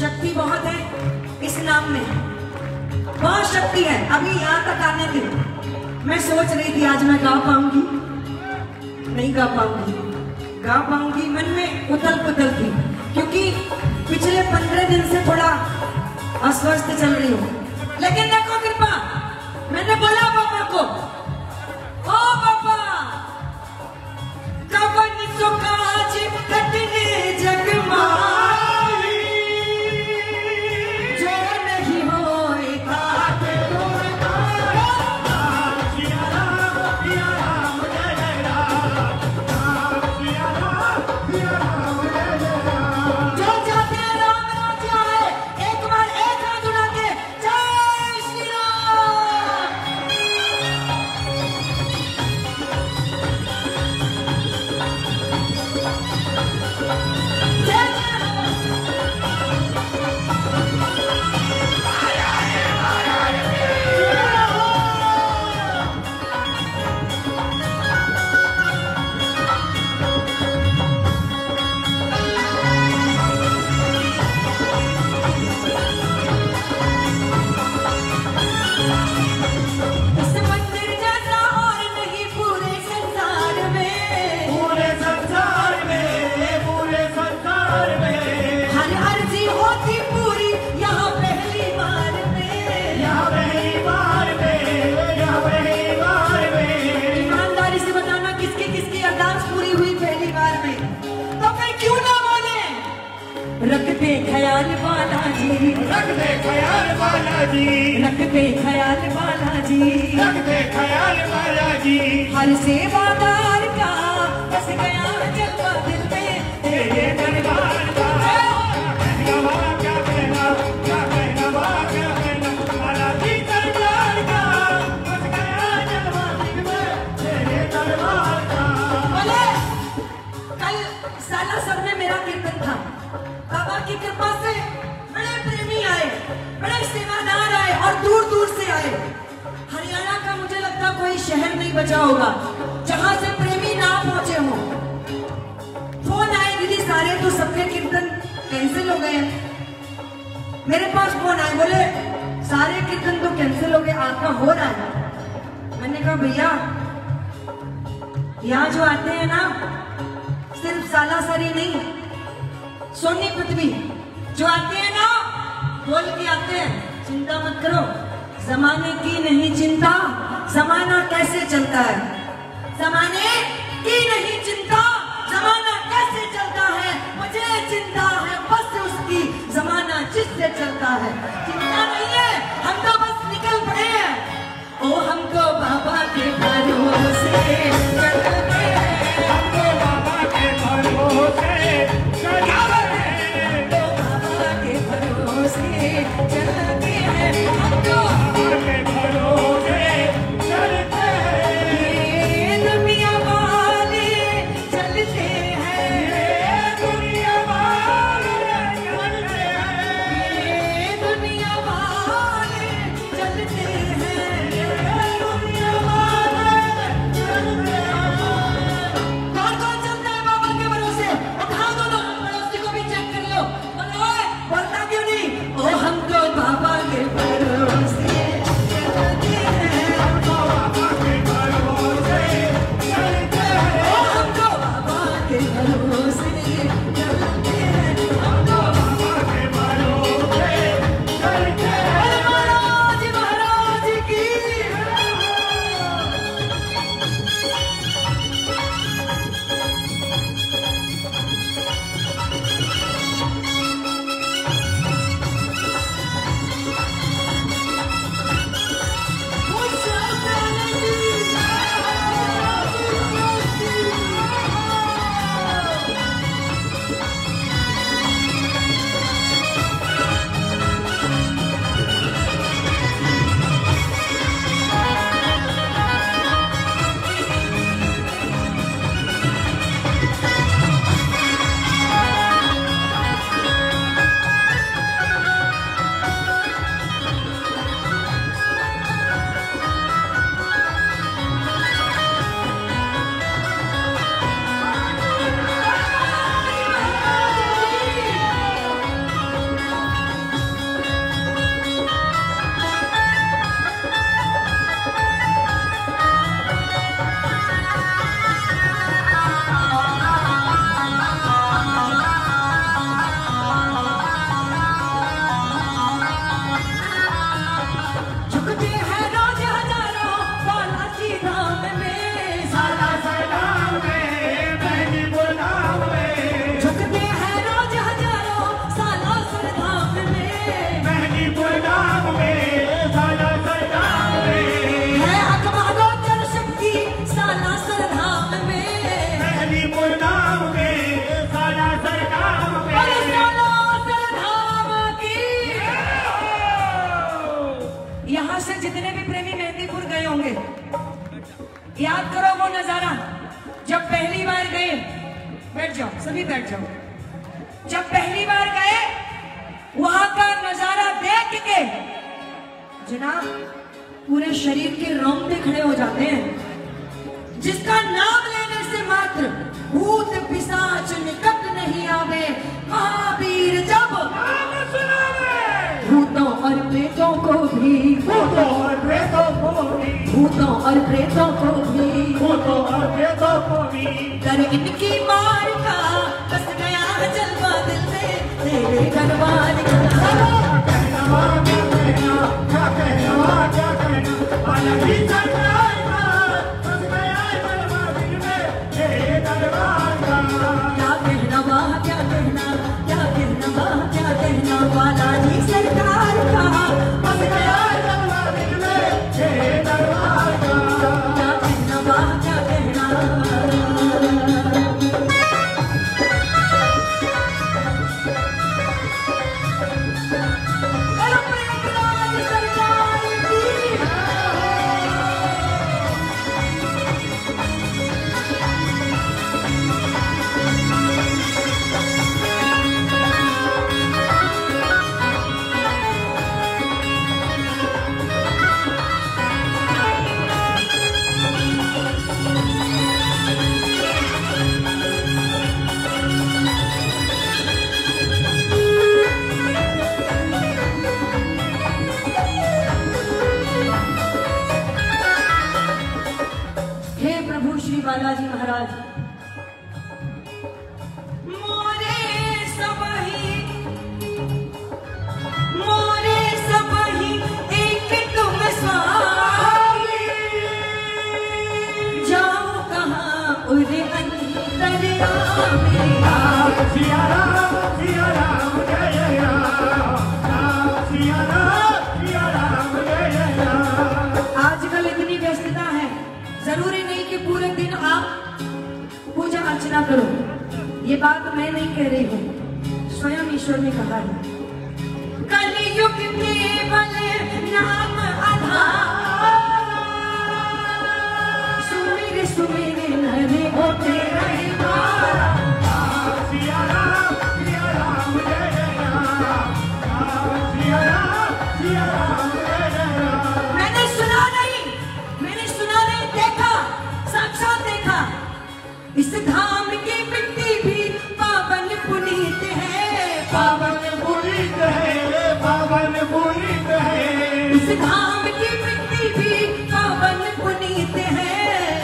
शक्ति बहुत है इस नाम में, बहुत शक्ति है। अभी यहाँ तक आने दे, मैं सोच रही थी आज मैं गा पाऊंगी, नहीं गा पाऊंगी, गा पाऊंगी, मन में उथल पुथल थी, क्योंकि पिछले 15 दिन से थोड़ा अस्वस्थ चल रही हूँ। लेकिन देखो कृपा, मैंने बोला पापा को, ओ पापा कवन सुकाज कटने जग मारी, जो नहीं होए काट जो जाते राम राज आए, एक बार एक हाथ उठा के जय श्री राम। जय इस मंदिर जैसा और नहीं पूरे संसार में, पूरे संसार में, पूरे संसार में, हर अर्जी होती पूरी यहाँ पहली बार में, यहाँ पहली बार में, यहाँ पहली बार में। ईमानदारी से बताना किसकी किसकी अरदास पूरी हुई पहली बार में, तो फिर क्यों ना बोले रखते ख्याल बालाजी, रखते ख्याल बालाजी, रखते ख्याल बालाजी, रखते ख्याल बालाजी, हर सेवादार का बस गया जलवा दिल में तेरे दरबार का क्या कहना, क्या कहना, क्या कहना, बालाजी दरबार का बस गया जलवा दिल में तेरे दरबार का। बोले कल सालासर में मेरा कीर्तन था, बाबा की कृपा से बड़े प्रेमी आए, बड़े सेवादार आए और दूर दूर से आए। हरियाणा का मुझे लगता कोई शहर नहीं बचा होगा जहां से प्रेमी ना पहुंचे हो। फोन आए दीदी सारे तो सबके कीर्तन कैंसिल हो गए हैं। मेरे पास फोन आए, बोले सारे कीर्तन तो कैंसिल हो गए, आपका हो रहा है। मैंने कहा भैया यहाँ जो आते हैं ना सिर्फ सालासरी नहीं, सोनी पृथ्वी जो आते हैं ना बोल के आते हैं, चिंता मत करो, जमाने की नहीं चिंता, जमाना कैसे चलता है, जमाने की नहीं चिंता, जमाना कैसे चलता है, मुझे चिंता है बस उसकी, जमाना जिससे चलता है। चिंता नहीं है, हम तो बस निकल पड़े हैं, ओ हमको बाबा के भरोसे चलते हैं, हमको बाबा के भरोसे चलते हैं, बाबा के भरोसे चलते हैं, हमको बाबा के भरोसे चलते हैं, ये दुनिया वाले चलते हैं, वो नजारा जब पहली बार गए, बैठ जाओ सभी बैठ जाओ, जब पहली बार गए वहां का नजारा देख के जनाब पूरे शरीर के रोंगटे खड़े हो जाते हैं। जिसका नाम लेने से मात्र भूत पिशाच निकट नहीं आवे, महावीर जब भूतों और प्रेतों को भी, भूतों और प्रेतों को भी, भूतों और प्रेतों को भी, भूतों और प्रेतों को भी, डर इनकी मार का बस गया जलवा दिल में तेरे दरबार का। क्या कहना क्या कहना अलग ही सरकार का, बस गया जलवा दिल में तेरे दरबार का। क्या कहना वाह क्या कहना, क्या कहना वाह क्या कहना, बालाजी सरकार का बस गया जलवा दिल में तेरे दरबार का। क्या कहना वाह क्या कहना। बालाजी महाराज मोरे सबही एक तुम स्वामी, जाओ कहाँ उरे अंतरयामी। सिया राम जय जय राम, सिया राम जय जय राम। आजकल इतनी व्यस्तता है, जरूरी नहीं कि पूरे दिन आप पूजा अर्चना करो। ये बात मैं नहीं कह रही हूँ, स्वयं ईश्वर ने कहा है कलयुग केवल नाम आधार, सुमिर सुमिर नरे होते रहे मारा। सिया राम जय जय राम, सिया राम जय जय राम। मैंने सुना नहीं देखा, साक्षात देखा। इस धाम की मिट्टी भी पावन पुनीत है, पावन पुनीत है, पावन पुनीत है। इस धाम की मिट्टी भी पावन पुनीत है,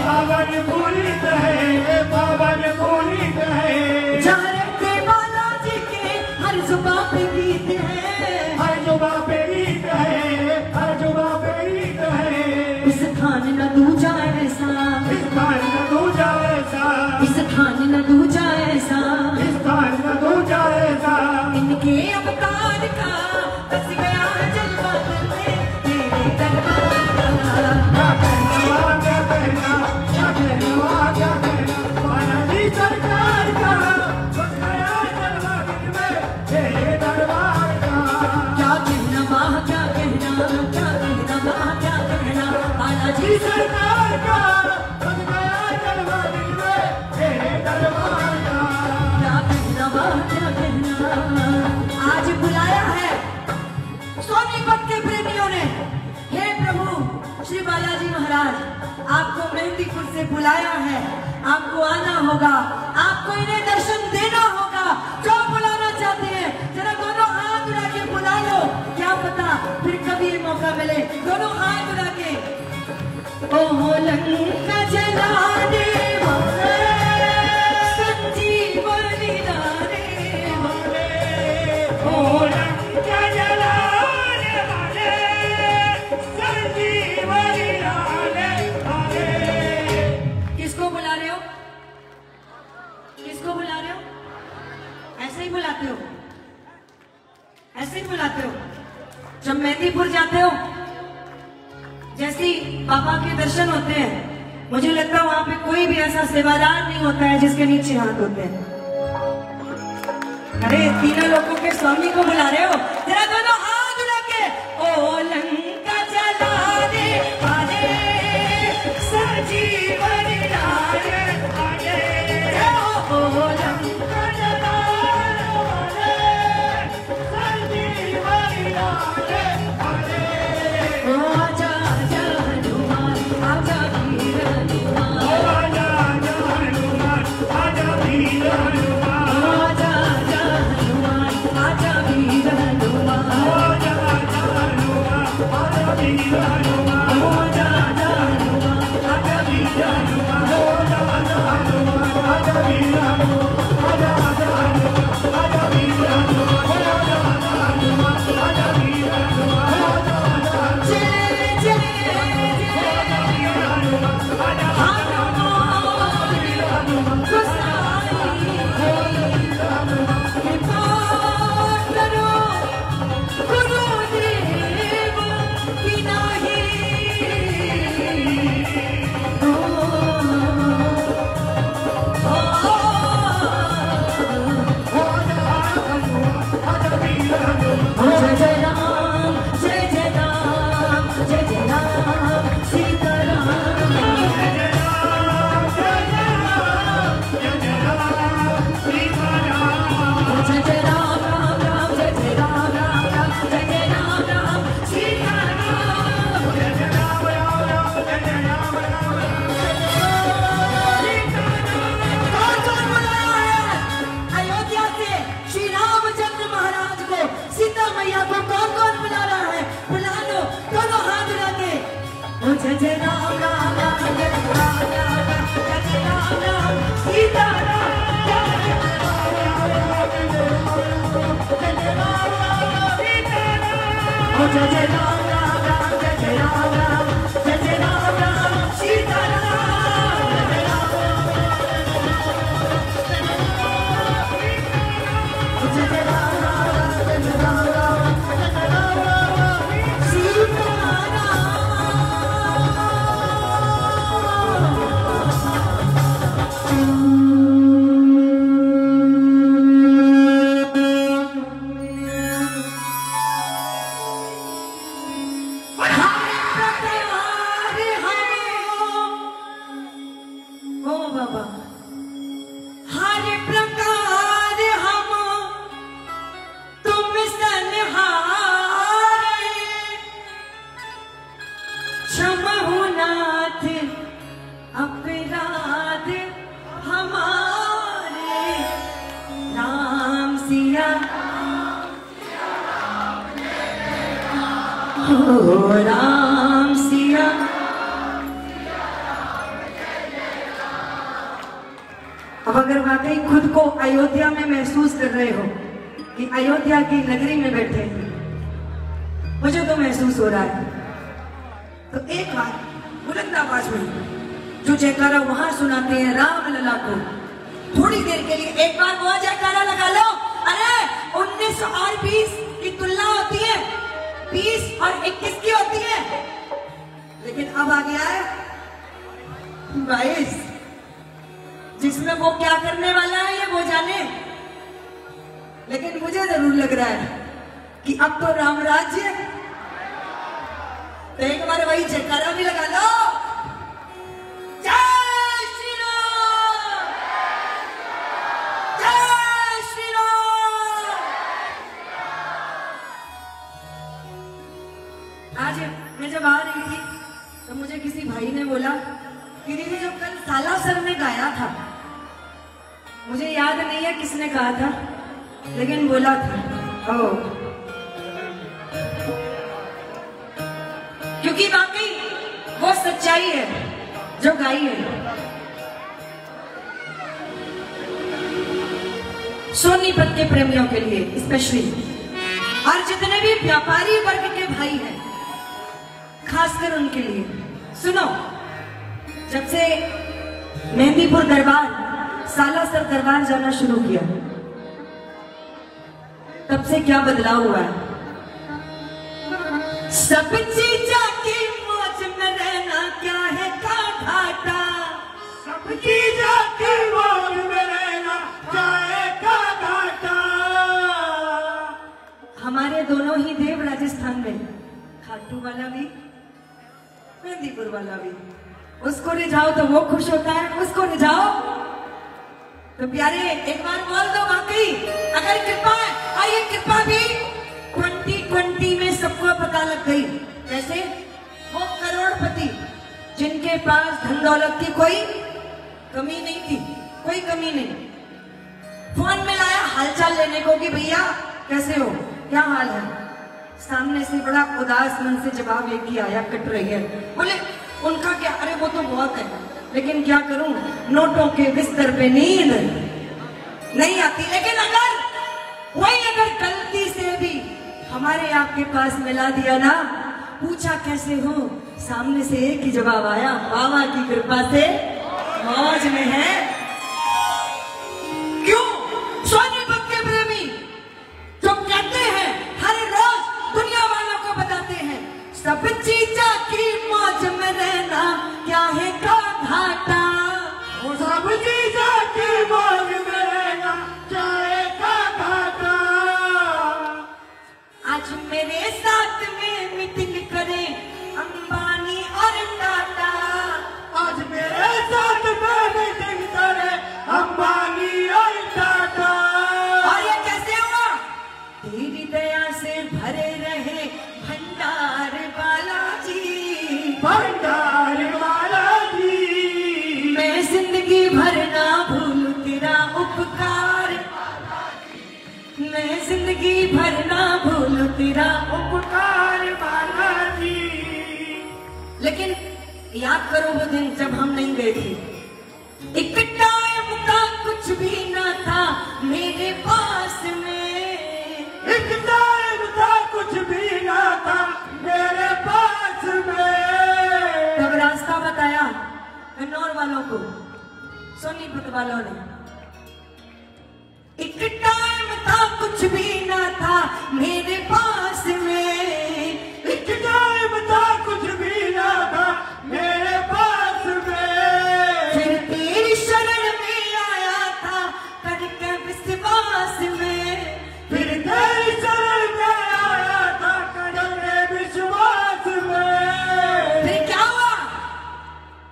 पावन पुनीत है, पावन पुनीत है। जहाँ रहते बालाजी के हर जुबां पे गीत है, हर जुबां पे गीत है, हर जुबां पे गीत है। इस थान न दूजा ऐसा, इस थान न दूजा ऐसा, इस थान न दूजा ऐसा, इस थान न दूजा ऐसा। इनके अवतार का बस गया जलवा दिल में तेरे दरबार का। क्या कहना क्या कहना बालाजी सरकार का, बस गया जलवा दिल में तेरे दरबार का। क्या कहना वाह क्या कहना, क्या कहना वाह क्या कहना, बालाजी सरकार का, बस गया जलवा दिल में तेरे दरबार का। क्या कहना वाह क्या कहना। आज बुलाया है सोनीपत के प्रेमियों ने, हे प्रभु श्री बालाजी महाराज, आपको मेहंदीपुर से बुलाया है, आपको आना होगा, आपको इन्हें दर्शन देना होगा। जो बुलाना चाहते हैं जरा दोनों हाथ उठा के बुला लो, क्या पता फिर कभी ये मौका मिले। दोनों हाथ उठा के ओहो लंका जला दे संजीवनी लाने वाले, ओ लंका जलाने वाले, संजीवनी लाने वाले। किसको बुला रहे हो, किसको बुला रहे हो? ऐसे ही बुलाते हो, ऐसे ही बुलाते हो। जब मेहंदीपुर जाते हो, जैसे ही बाबा के दर्शन होते हैं, मुझे लगता है वहां पे कोई भी ऐसा सेवादार नहीं होता है जिसके नीचे हाथ होते हैं। अरे तीनों लोगों के स्वामी को बुला रहे हो, जरा दोनों हाथ उठा के ओ लंका जला दे वाले संजीवनी मैया को कौन कौन बुला रहा है? बुला लो दोनों हाथ उठा के। ओ जय जय राम राम राम जय राम राम जय जय राम राम सीता राम जय जय राम राम जय जय राम राम सीता राम। ओ जय जय राम राम राम जय जय राम राम जय जय राम राम सीता राम। राम सिया। अब अगर वाकई खुद को अयोध्या में महसूस कर रहे हो कि अयोध्या की नगरी में बैठे हैं, मुझे तो महसूस हो रहा है, तो एक बार बुलंद आवाज में जो जयकारा वहां सुनाते हैं राम लला को, थोड़ी देर के लिए एक बार वो जयकारा लगा लो। अरे 19 और 20 की तुलना होती है, 20 और 21 की होती है, लेकिन अब आ गया है 22, जिसमें वो क्या करने वाला है ये वो जाने। लेकिन मुझे जरूर लग रहा है कि अब तो राम राज्य, तो एक बार वही जयकारा भी लगा लो। जय श्री राम, जय श्री राम। आज मैं जब आ रही थी तो मुझे किसी भाई ने बोला कि दीदी जो कल सालासर में गाया था, मुझे याद नहीं है किसने कहा था, लेकिन बोला था ओ, क्योंकि वाकई वो सच्चाई है जो गाई है। सोनीपत के प्रेमियों के लिए स्पेशली, और जितने भी व्यापारी वर्ग के भाई हैं खासकर उनके लिए सुनो। जब से मेहंदीपुर दरबार सालासर दरबार जाना शुरू किया, तब से क्या बदलाव हुआ है। सब चीजा की मौज में रहना क्या है का घाटा, सब चीजा की मौज में रहना क्या है का घाटा। हमारे दोनों ही देव राजस्थान में, खाटू वाला भी मेहंदीपुर वाला भी, उसको रिझाओ तो वो खुश होता है, उसको रिझाओ तो प्यारे एक बार बोल दो वाकई अगर कृपा है। और ये कृपा भी 2020 में सबको पता लग गई। कैसे? वो करोड़पति जिनके पास धन दौलत की कोई कमी नहीं थी, कोई कमी नहीं, फोन में लाया हालचाल लेने को कि भैया कैसे हो, क्या हाल है। सामने से बड़ा उदास मन से जवाब एक ही आया, कट रही है। बोले उनका क्या, अरे वो तो बहुत है, लेकिन क्या करूं, नोटों के बिस्तर पे नींद नहीं आती। लेकिन अगर वही अगर गलती से भी हमारे आपके पास मिला दिया ना, पूछा कैसे हो, सामने से एक ही जवाब आया, बाबा की कृपा से मौज में है। क्यों? सोनीपत के प्रेमी जो कहते हैं हर रोज दुनिया वालों को बताते हैं, सब चीजा की मौज में रहना क्या है का घाटा। वो सब चीजा की मौज में रहना क्या है का घाटा। आज मेरे साथ में मीटिंग करें अंबानी और टाटा, आज मेरे साथ में मीटिंग तेरा उपकार बालाजी। लेकिन याद करो वो दिन जब हम नहीं गए थे। एक टाइम का कुछ भी ना था मेरे पास में, एक टाइम था कुछ भी ना था मेरे पास में। तब रास्ता बताया कन्नौर वालों को, सोनीपत वालों ने। एक टाइम था कुछ भी ना था मेरे पास में, एक टाइम था कुछ भी ना था मेरे पास में। फिर तेरी शरण में आया था करके विश्वास में, फिर तेरी शरण में आया था करके विश्वास में। फिर क्या हुआ?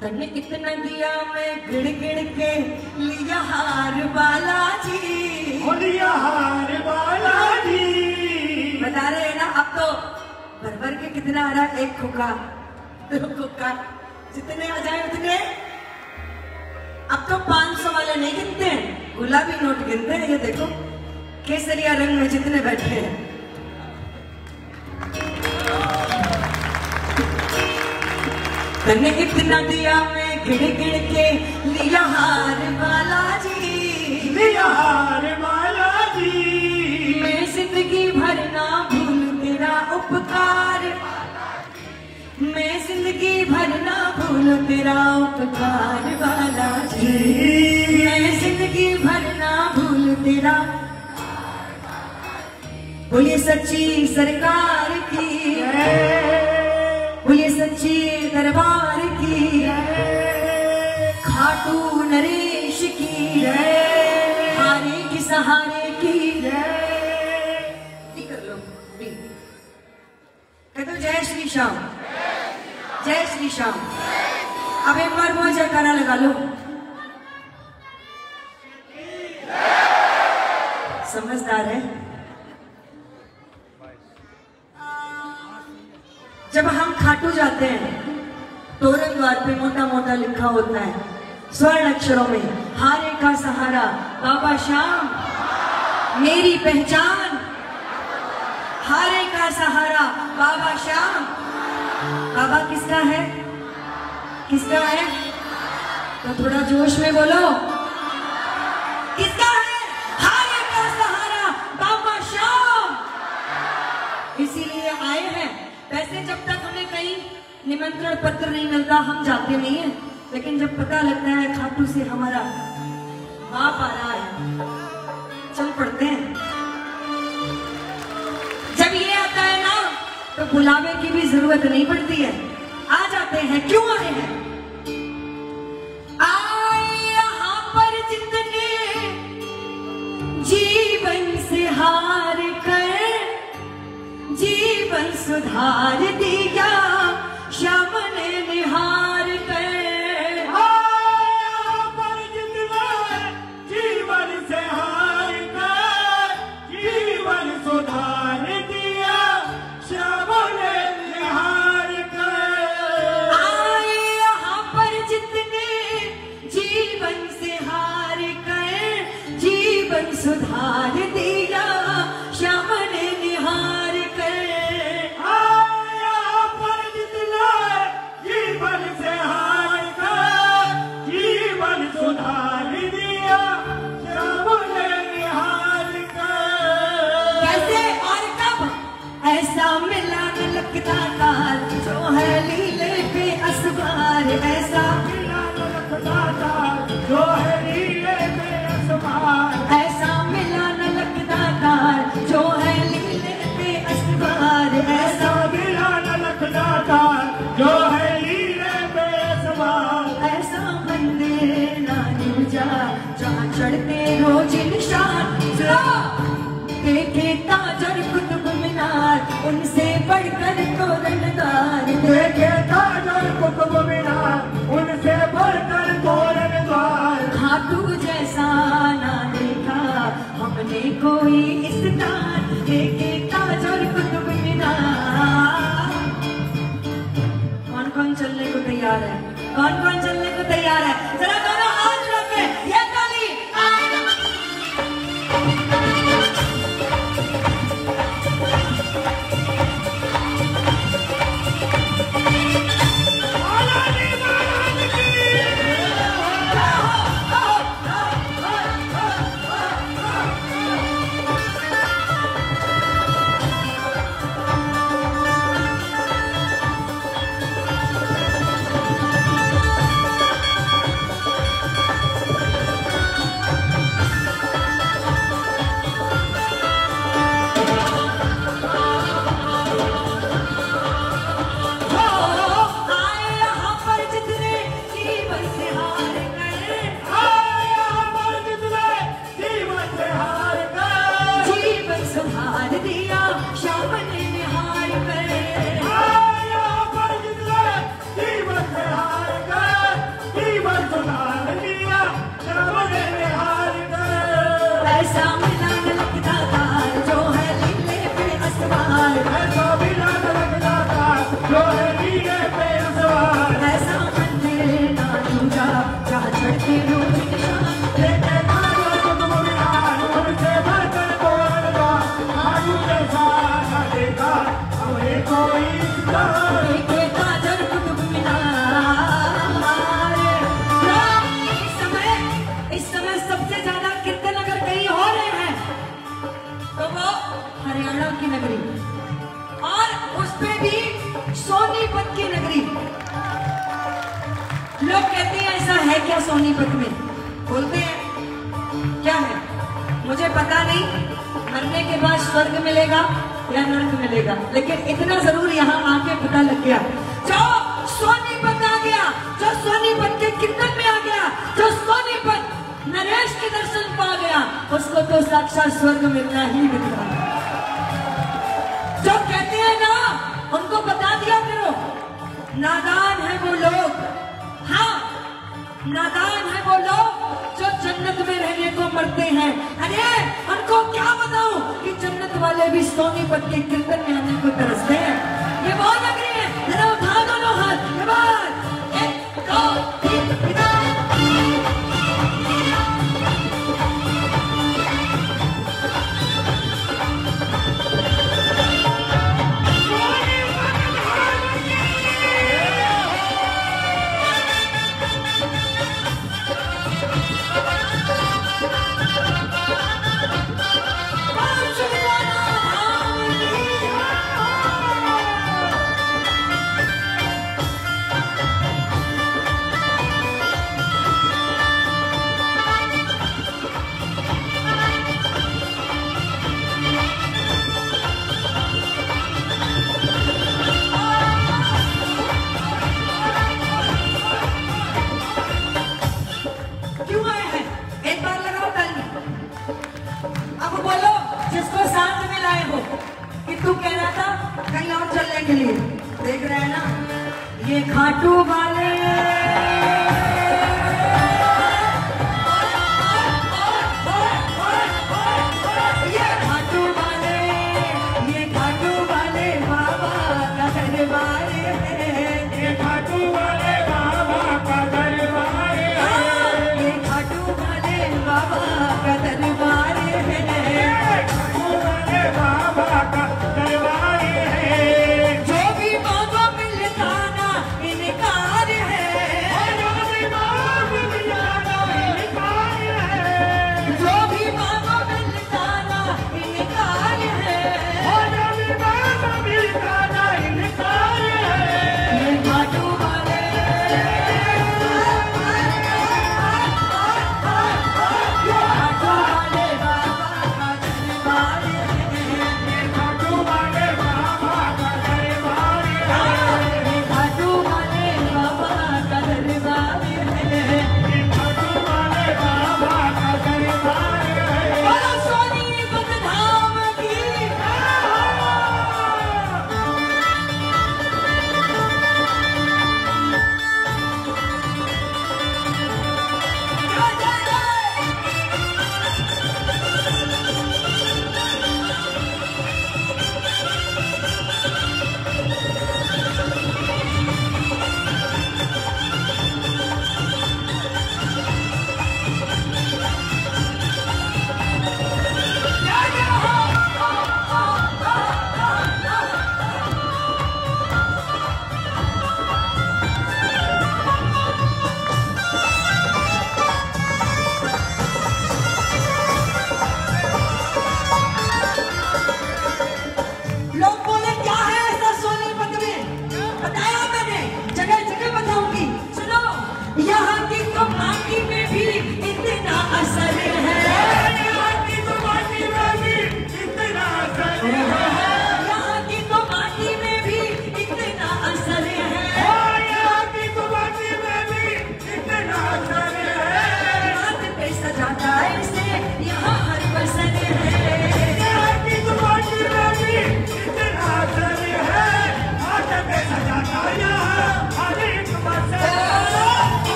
तन्ने कितना दिया मैं गिड़ गिड़ के लिया हार बालाजी, लिया हार बालाजी। बता रहे हैं ना, अब तो भर भर के कितना आ रहा है, एक खुक्का दो खुक्का, जितने आ जाए उतने। अब तो 500 वाले नहीं गिनते हैं, गुलाबी नोट गिनते हैं। ये देखो केसरिया रंग में जितने बैठे हैं। तन्ने कितना दिया मैं गिड़ गिड़ के लिया हार बालाजी, लिया हार बालाजी। मैं जिंदगी भर ना भूल तेरा उपकार, मैं जिंदगी भर ना भूल तेरा उपकार बालाजी, मैं जिंदगी भर ना भूल तेरा। बोलिए सच्ची सरकार की, बोलिए सच्ची दरबार की, खाटू नरेश की, हारे की सहारे की। कर लो कह दो जय श्री श्याम, जय श्री श्याम। अब एक बार वो जयकारा लगा लो। समझदार है। जब हम खाटू जाते हैं, तोरण द्वार पे मोटा मोटा लिखा होता है स्वर्ण अक्षरों में, हारे का सहारा बाबा श्याम मेरी पहचान, हारे का सहारा बाबा श्याम। बाबा किसका है? किसका है? तो थोड़ा जोश में बोलो, किसका है? हारे का सहारा बाबा श्याम। इसीलिए आए हैं। वैसे जब तक हमें कहीं निमंत्रण पत्र नहीं मिलता हम जाते नहीं है, लेकिन जब पता लगता है खाटू से हमारा बाप आ रहा है, चल पड़ते हैं। जब ये आता है ना तो बुलावे की भी जरूरत नहीं पड़ती है, आ जाते हैं। क्यों आए हैं? आए यहाँ पर जितने जीवन से हार कर जीवन सुधार दिया श्याम ने निहार कर। पर जितने जीवन से हार कर जीवन सुधार दिया श्याम ने निहार कर। आए यहाँ पर जितने जीवन से हार कर जीवन सुधार दिया श्याम ने निहार कर। जीवन से हार कर जीवन सुधार दिया श्याम ने निहार कर। कैसे और कब? ऐसा मिला न लगता काल जो है लीले पे असवार, ऐसा मिला न लगता काल जो है लीले पे असवार, ऐसा मिला न लगता काल जो है लीले पे असवार, ऐसा मिला न लगता काल जो है ऐसा मंदिर ना जा जहाँ चढ़ते रोज निशान। देखे ताज और कुतुब मीनार उनसे बढ़कर तोरणदार, देखे ताज और कुतुब मीनार उनसे बढ़कर तोरणदार। खाटू जैसा ना देखा हमने कोई इस दान, देखे ताज और कुतुब मीनार। कौन कौन चलने को तैयार है? कौन कौन चलने को तैयार है? जरा दोनों हाथ रखे, ये ताली। देखे काजर कुतुब मीनार। इस समय सबसे ज्यादा कीर्तन अगर कहीं हो रहे हैं तो वो हरियाणा की नगरी, और उसपे भी सोनीपत की नगरी। लोग कहते हैं ऐसा है क्या सोनीपत में, बोलते हैं क्या है मुझे पता नहीं, मरने के बाद स्वर्ग मिलेगा या नर्क मिलेगा, लेकिन इतना जरूर यहाँ आके पता लग गया, जो सोनीपत आ गया, जो सोनीपत के कीर्तन में आ गया, जो सोनीपत नरेश के दर्शन पा गया, उसको तो साक्षात स्वर्ग मिलना ही मिलता है। जो कहते हैं ना उनको बता दिया करो, नादान है वो लोग, हाँ नादान है वो लोग जो जन्नत में रहने को मरते हैं। अरे उनको क्या बताऊं कि जन्नत वाले भी सोनीपत के कीर्तन में आने को तरसते हैं। ये बहुत नगरी है, जरा उठा दोनों हाथ, ये बात 1 2 3 के लिए देख रहे हैं ना, ये खाटू वाले बाबा का दरबार है, ये खाटू वाले बाबा का दरबार है, ये खाटू वाले बाबा का दरबार है, खाटू वाले बाबा का दरबार है। जो भी मांगो मिलता ना इनकार है, जो भी मांगो मिलता ना इनकार है, जो भी मांगो मिलता ना इनकार है, जो भी मांगो मिलता ना इनकार है। ये खाटू वाले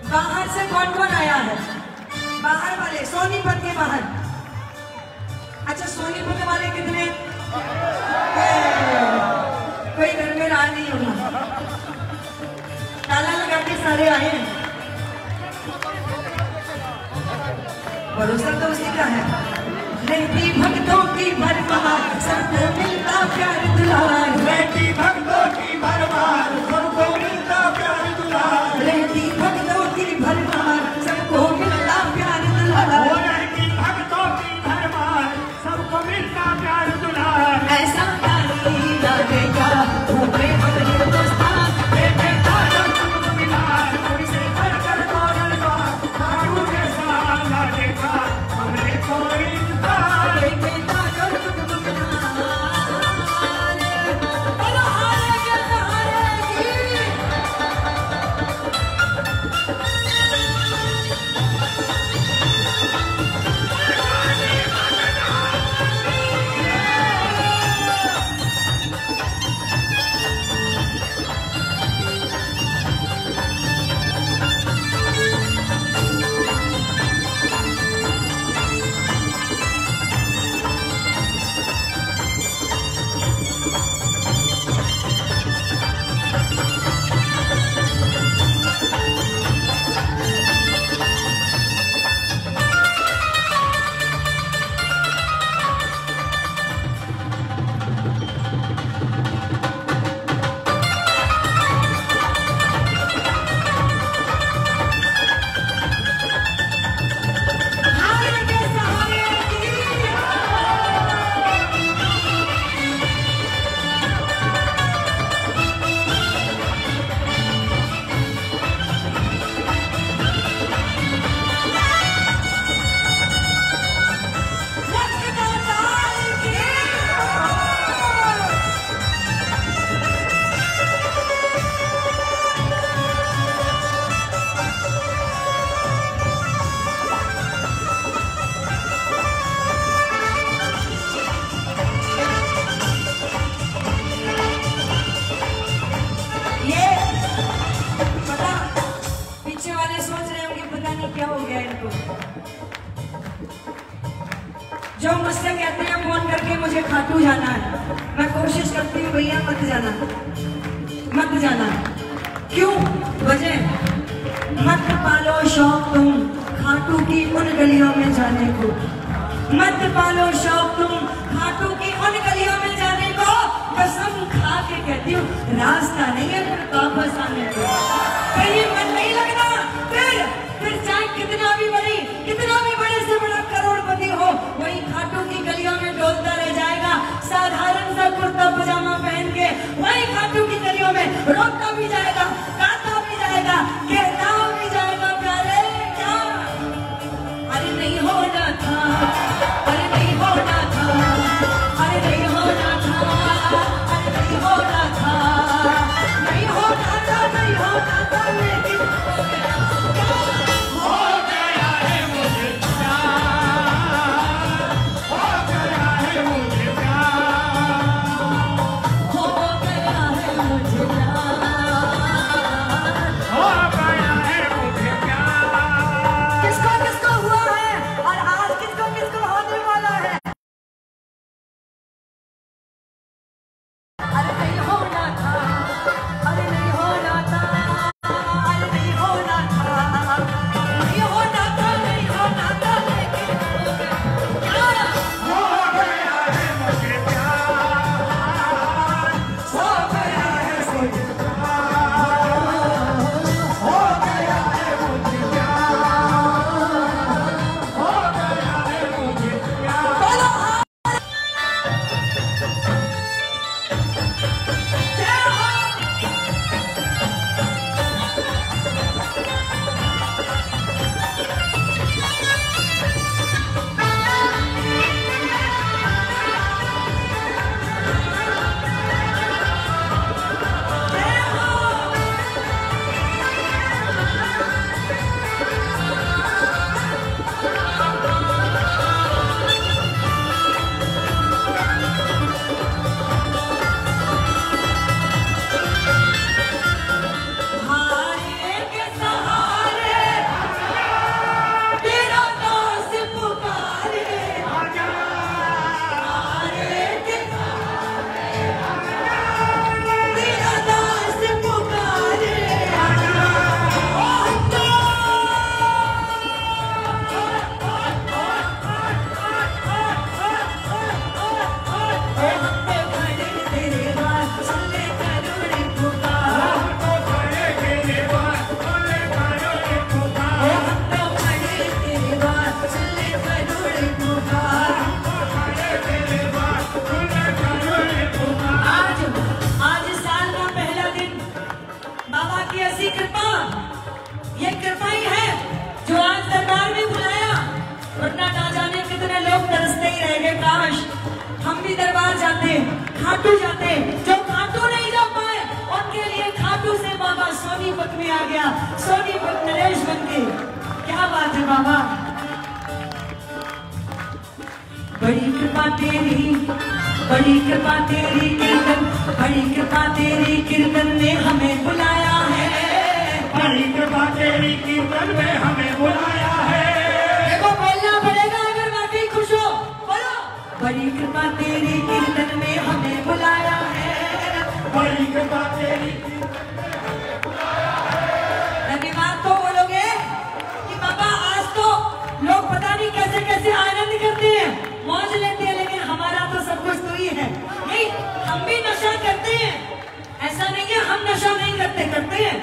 बाहर से कौन कौन आया है? बाहर वाले, सोनीपत के बाहर। अच्छा, सोनीपत वाले कितने? कोई घर में राज नहीं होगा। खाटू जाना है। मैं कोशिश करती हूँ भैया मत जाना, मत जाना। क्यों? वजह, मत पालो शौक तुम खाटू की उन गलियों में जाने को, मत पालो शौक तुम खाटू की उन गलियों में जाने को। कसम खा के कहती हूँ रास्ता नहीं है फिर वापस आने को। कहीं मन नहीं लगना, फिर चाहे कितना भी बड़े से बड़ा करोड़पति हो, वही खाटू की गलियों में डोलता रह जाएगा। साधारण सा कुर्ता पजामा पहन के वही खाटू की गलियों में रोता भी जाएगा, गाता भी जाएगा, कहता भी जाएगा प्यारे क्या। अरे नहीं होना था, अरे नहीं होना था, अरे नहीं होना था, अरे नहीं होना था, नहीं होना था, नहीं होना था, लेकिन हो गया है मुझे प्यार, हो गया है मुझे प्यार, हो गया है मुझे प्यार, हो गया है मुझे प्यार। किसको किसको हुआ है और आज किसको किसको होने वाला है। अरे नहीं होना था, अरे नहीं होना था, अरे नहीं होना था, नहीं होना था, नहीं होना था, लेकिन हो गया। हो गया है मुझे प्यार, हो गया है मुझे प्यार, हो गया है मुझे प्यार, हो गया है मुझे प्यार। बोलो हाँ। जय हो। हारे के सहारे तेरा दास पुकारे, हारे के सहारे तेरा दास पुकारे। तेरे बात सुन ले करुणी पुकार, तो खड़े तेरे बात सुने करुणी पुकार, हम तो खड़े तेरे बात सुन ले करुणी पुकार। तो खड़े तेरे बात सुने करुणी पुकार। आज साल का पहला दिन, बाबा की ऐसी कृपा, ये कृपा ही है जो आज दरबार में बुलाया, वरना ना जाने कितने लोग तरसते ही रह गए। काश हम भी दरबार जाते, खाटू जाते। जो खाटू नहीं जा पाए उनके लिए खाटू से बाबा सोनीपत में आ गया, सोनीपत नरेश बन के। क्या बात है बाबा, बड़ी कृपा तेरी, बड़ी कृपा तेरी कीर्तन, बड़ी कृपा तेरी कीर्तन ने हमें बुलाया है। बड़ी कृपा तेरी कीर्तन में हमें बुलाया है। देखो बोलना पड़ेगा अगर वाकई खुश हो, बोलो। बड़ी कृपा तेरी कीर्तन में हमें बुलाया है। बड़ी कृपा तेरी रविवार को बोलोगे कि बाबा आज तो लोग पता नहीं कैसे कैसे आनंद करते हैं, मौज लेते हैं, लेकिन हमारा तो सब कुछ तो ही है। नहीं, हम भी नशा करते हैं, ऐसा नहीं है हम नशा नहीं करते, करते हैं।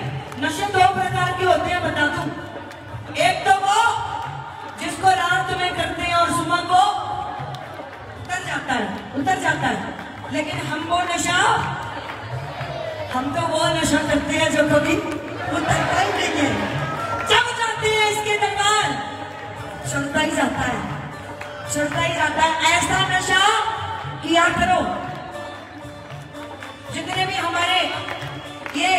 नशे दो प्रकार के होते हैं, बता दूं। एक तो वो जिसको रात में करते हैं और सुबह को उतर जाता है, लेकिन हम वो नशा, हम तो वो नशा करते हैं जो कभी उतरता ही नहीं है। जब जाते हैं इसके दरबार चलता ही जाता है, चलता ही जाता है। ऐसा नशा किया करो, जितने भी हमारे ये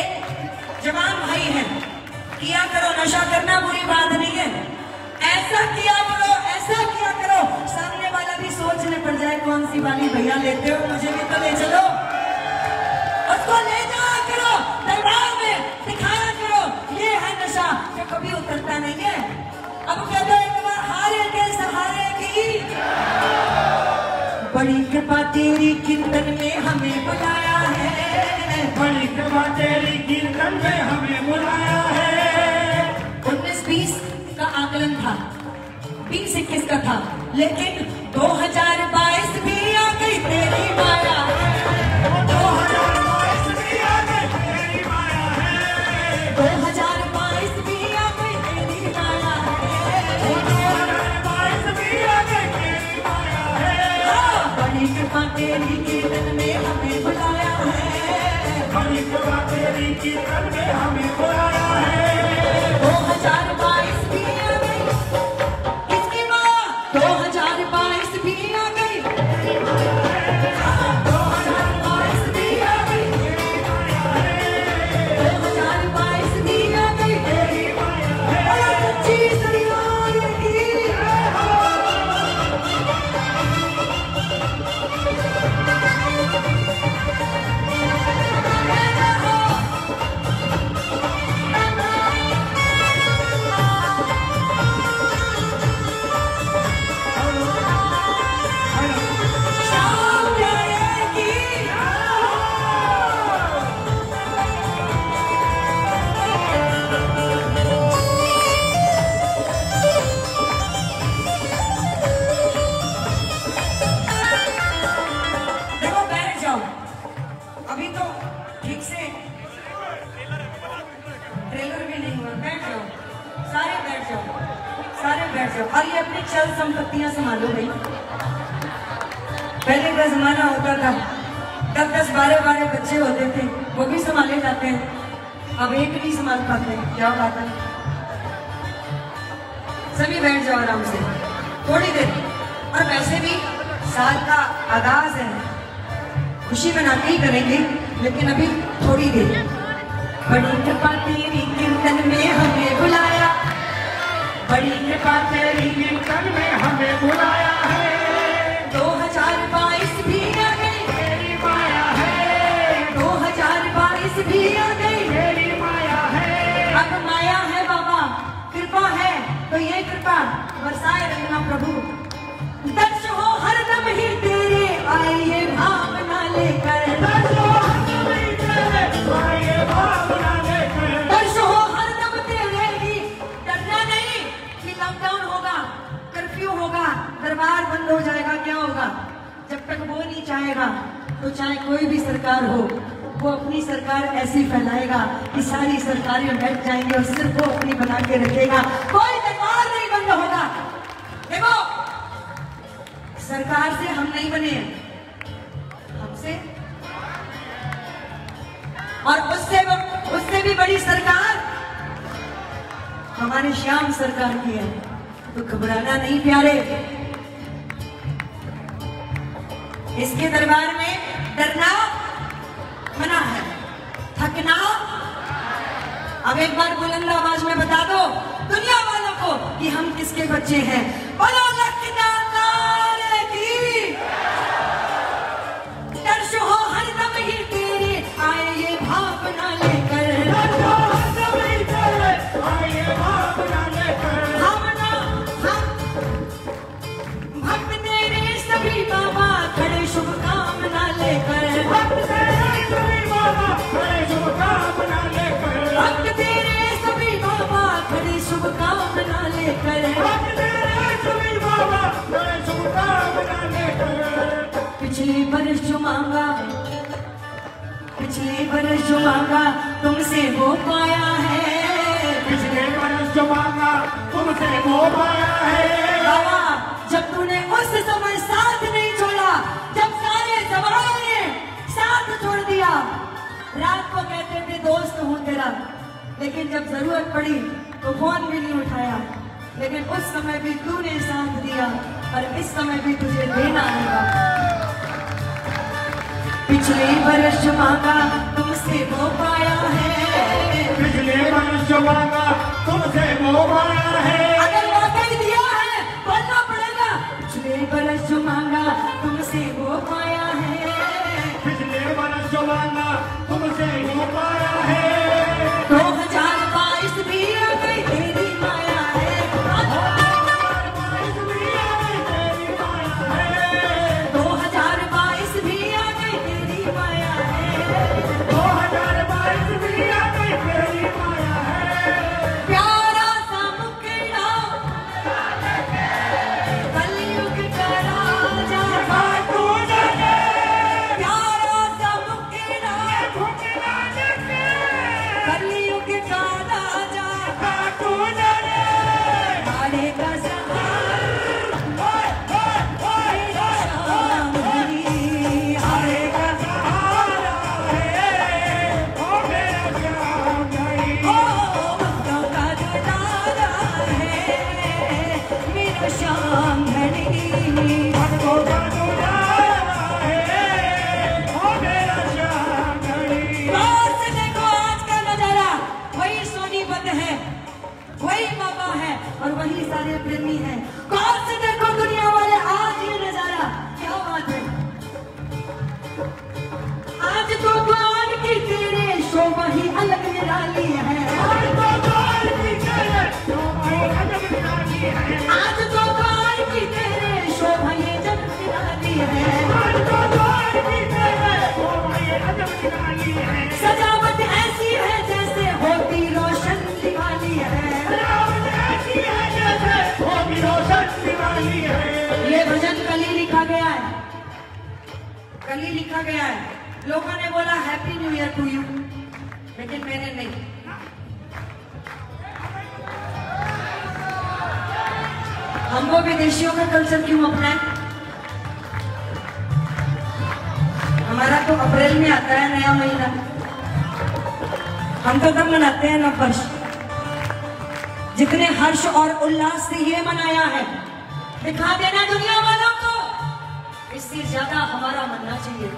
जवान भाई हैं, किया करो। नशा करना बुरी बात नहीं है, ऐसा किया करो, ऐसा किया करो, सामने वाला भी सोचने पड़ जाए कौन सी वाली भैया लेते हो, मुझे भी तो ले चलो। उसको ले जाया करो दरबार में, दिखाया करो ये है नशा जो कभी उतरता नहीं है। अब कहते एक बार हारे के सहारे की बड़ी कृपा तेरी कीर्तन में हमें बुलाया है, बड़ी कृपा तेरी कीर्तन में हमें बुलाया है। 19-20 का आकलन था, 20-21 का था, लेकिन 2022 भी आ गई तेरी माया, 2022 भी आ गई तेरी माया है, 2022 भी आ गई तेरी माया है, 2022 भी आ गई तेरी माया है। बड़ी कृपा तेरी कीर्तन में हमें बुलाया है, बड़ी कृपा तेरी कीर्तन में हमें बुलाया है। 2022 भी आ गई किसकी माँ, 2022 भी आ गई, 2022 भी आ गई तेरी माया है, 2022 भी आ गई तेरी माया है। बड़ा सच्ची सरकार की शाम आएगी। देखो बैठ जाओ, अभी तो ठीक से ट्रेलर भी नहीं हुआ। बैठ जाओ, सारे बैठ जाओ, सारे बैठ जाओ। और ये अपनी चल संपत्तियां संभालो भाई। पहले का जमाना होता था, 10-10, 12-12 बच्चे होते थे, वो भी संभाले जाते हैं। अब एक नहीं संभाल पाते, क्या बात है। सभी बैठ जाओ आराम से थोड़ी देर। और वैसे भी साल का आगाज है, खुशी मनाते ही करेंगे, लेकिन अभी थोड़ी देर। बड़ी कृपा तेरी कीर्तन में हमें बुलाया, बड़ी कृपा तेरी कीर्तन में हमें बुलाया है। 2022 भी आ गई तेरी माया है, 2022 भी आ गई तेरी माया है। अब माया है बाबा, कृपा है तो ये कृपा बरसाए रखना प्रभु। दर्श हो हर दम ही तेरे आए ये भावना लेकर, दर्श हो हर दम तेरे ही। डरना नहीं कि लॉकडाउन होगा, कर्फ्यू होगा, दरबार बंद हो जाएगा, क्या होगा। जब तक वो नहीं चाहेगा तो चाहे कोई भी सरकार हो, वो अपनी सरकार ऐसी फैलाएगा कि सारी सरकारें बैठ जाएंगी और सिर्फ वो अपनी बना के रखेगा, कोई दरबार नहीं बंद होगा। देखो सरकार से हम नहीं बने, हमसे और उससे भी बड़ी सरकार हमारे श्याम सरकार की है। तो घबराना नहीं प्यारे, इसके दरबार में डरना मना है, थकना। अब एक बार बुलंद आवाज में बता दो दुनिया वालों को कि हम किसके बच्चे हैं। बोलो लखनऊ की दर्श हो हर दम ही तेरे आए ये भावना लेकर, भक्त तेरे सभी बाबा खड़े शुभकामना लेकर, भक्त तेरे सभी बाबा खड़े शुभकामना लेकर। पिछले बरस जो मांगा तुमसे वो पाया है, पिछले बरस जो मांगा तुमसे वो पाया है। बाबा जब तूने उस समय साथ नहीं छोड़ा, जब सारे जमाने ने साथ छोड़ दिया, रात को कहते थे दोस्त हूँ तेरा, लेकिन जब जरूरत पड़ी तो फोन भी नहीं उठाया। लेकिन उस समय भी तूने साथ दिया और इस समय भी तुझे देना होगा। पिछले बरस जो मांगा तुमसे वो पाया है, पिछले बरस जो मांगा तुमसे वो पाया है। अगर वाकई दिया है बोलना पड़ेगा। पिछले बरस जो मांगा तुमसे वो पाया है, पिछले बरस जो मांगा तुमसे वो पाया है। 2022 भी आ गई तेरी माया है, 2022 भी आ गई तेरी माया है। 2022 लिखा गया है, लोगों ने बोला happy new year to you, लेकिन मैंने नहीं। हम वो विदेशियों का कल्चर क्यों अपनाएं? हमारा तो अप्रैल में आता है नया महीना, हम तो तब मनाते हैं नववर्ष। जितने हर्ष और उल्लास से ये मनाया है, दिखा देना दुनिया वालों को, इससे ज्यादा हमारा मनना चाहिए।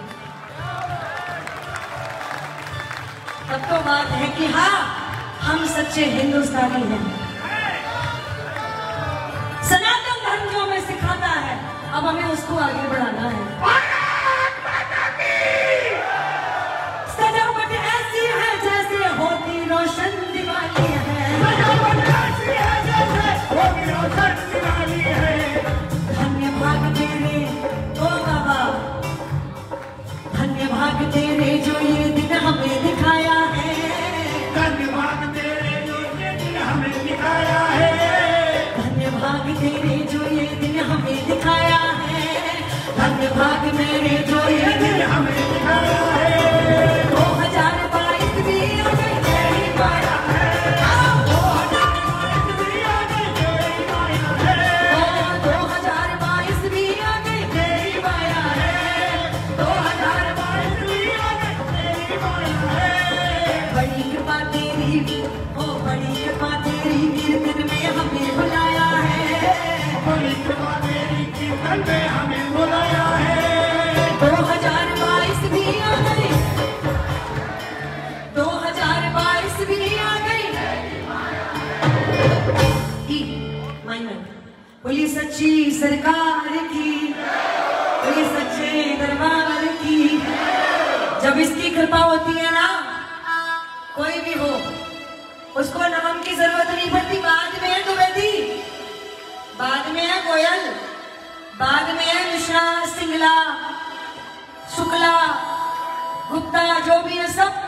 तब तो बात है कि हाँ, हम सच्चे हिंदुस्तानी हैं। सनातन धर्म जो हमें सिखाता है, अब हमें उसको आगे बढ़ाना है। सजावट ऐसी है जैसे होती रोशन दिवाली है, सजावट ऐसी है जैसे होती रोशन दिवाली है। धन्य भाग तेरे ओ बाबा, धन्य भाग तेरे जो ये दिन हमें दिखाया है, धन्य भाग तेरे जो ये दिन हमें दिखाया है, धन्य भाग तेरे जो ये दिन हमें दिखाया है, धन्य भाग मेरे जो ये दिन हमें दिखाया है। 2022 भी आ गई तेरी माया है, 2022 भी आ गई तेरी माया है, 2022 भी आ गई तेरी माया है, 2022 भी आ गई तेरी माया है। बड़ी कृपा तेरी, ओ बड़ी कृपा तेरी, वीर दिन में हमें बुलाया है, बड़ी कृपा तेरी कीर्तन में हमें बुलाया है। 2022 भी आ गई, 2022 भी आ गई। बोली सच्ची सरकार की, बोली सच्चे दरबार की। जब इसकी कृपा होती है ना, कोई भी हो, उसको नमन की जरूरत नहीं पड़ती। बाद में है द्विवेदी, बाद में है गोयल, बाद में है मिश्रा, सिंगला, शुक्ला, गुप्ता, जो भी है सब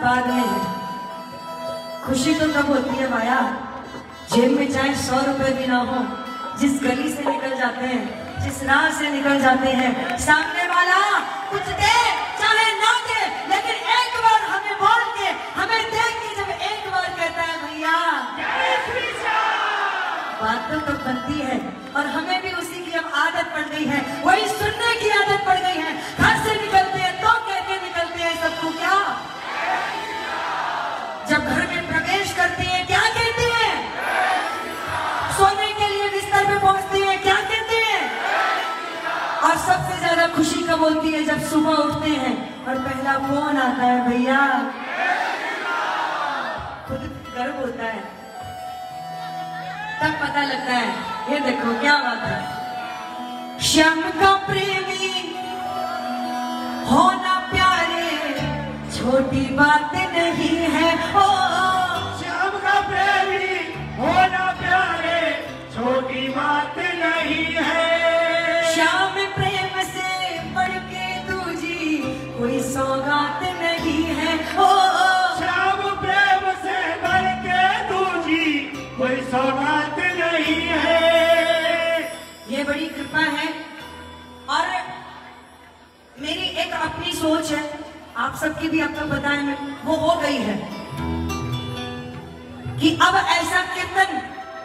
बाद में है। खुशी तो तब होती है माया, जेब में चाहे 100 रुपए भी ना हो, जिस गली से निकल जाते हैं, जिस राह से निकल जाते हैं, सामने वाला कुछ दे चाहे ना दे, लेकिन एक बार हमें बोल के, हमें देख के जब एक बार कहता है भैया बात तो तब बनती है। और हमें भी उसी की अब आदत पड़ गई है, वही सुनने की आदत पड़ गई है। घर से निकलते हैं तो कहते निकलते हैं सबको क्या, जब घर में प्रवेश करते हैं क्या कहते हैं, सोने के लिए बिस्तर पे पहुंचते हैं क्या कहते हैं, और सबसे ज्यादा खुशी कब होती है जब सुबह उठते हैं और पहला फोन आता है भैया, खुद गर्व होता है, तब पता लगता है ये देखो क्या बात है। श्याम का प्रेमी होना प्यारे छोटी बात नहीं है, ओ श्याम का प्रेमी होना प्यारे छोटी बात नहीं है। श्याम प्रेम से बढ़ के दूजी कोई सौगात नहीं है, ओ श्याम प्रेम से बढ़ के दूजी कोई सौगात नहीं है। ये बड़ी कृपा है। और मेरी एक अपनी सोच है, आप सबकी भी आपको पता है, वो हो गई है कि अब ऐसा कीर्तन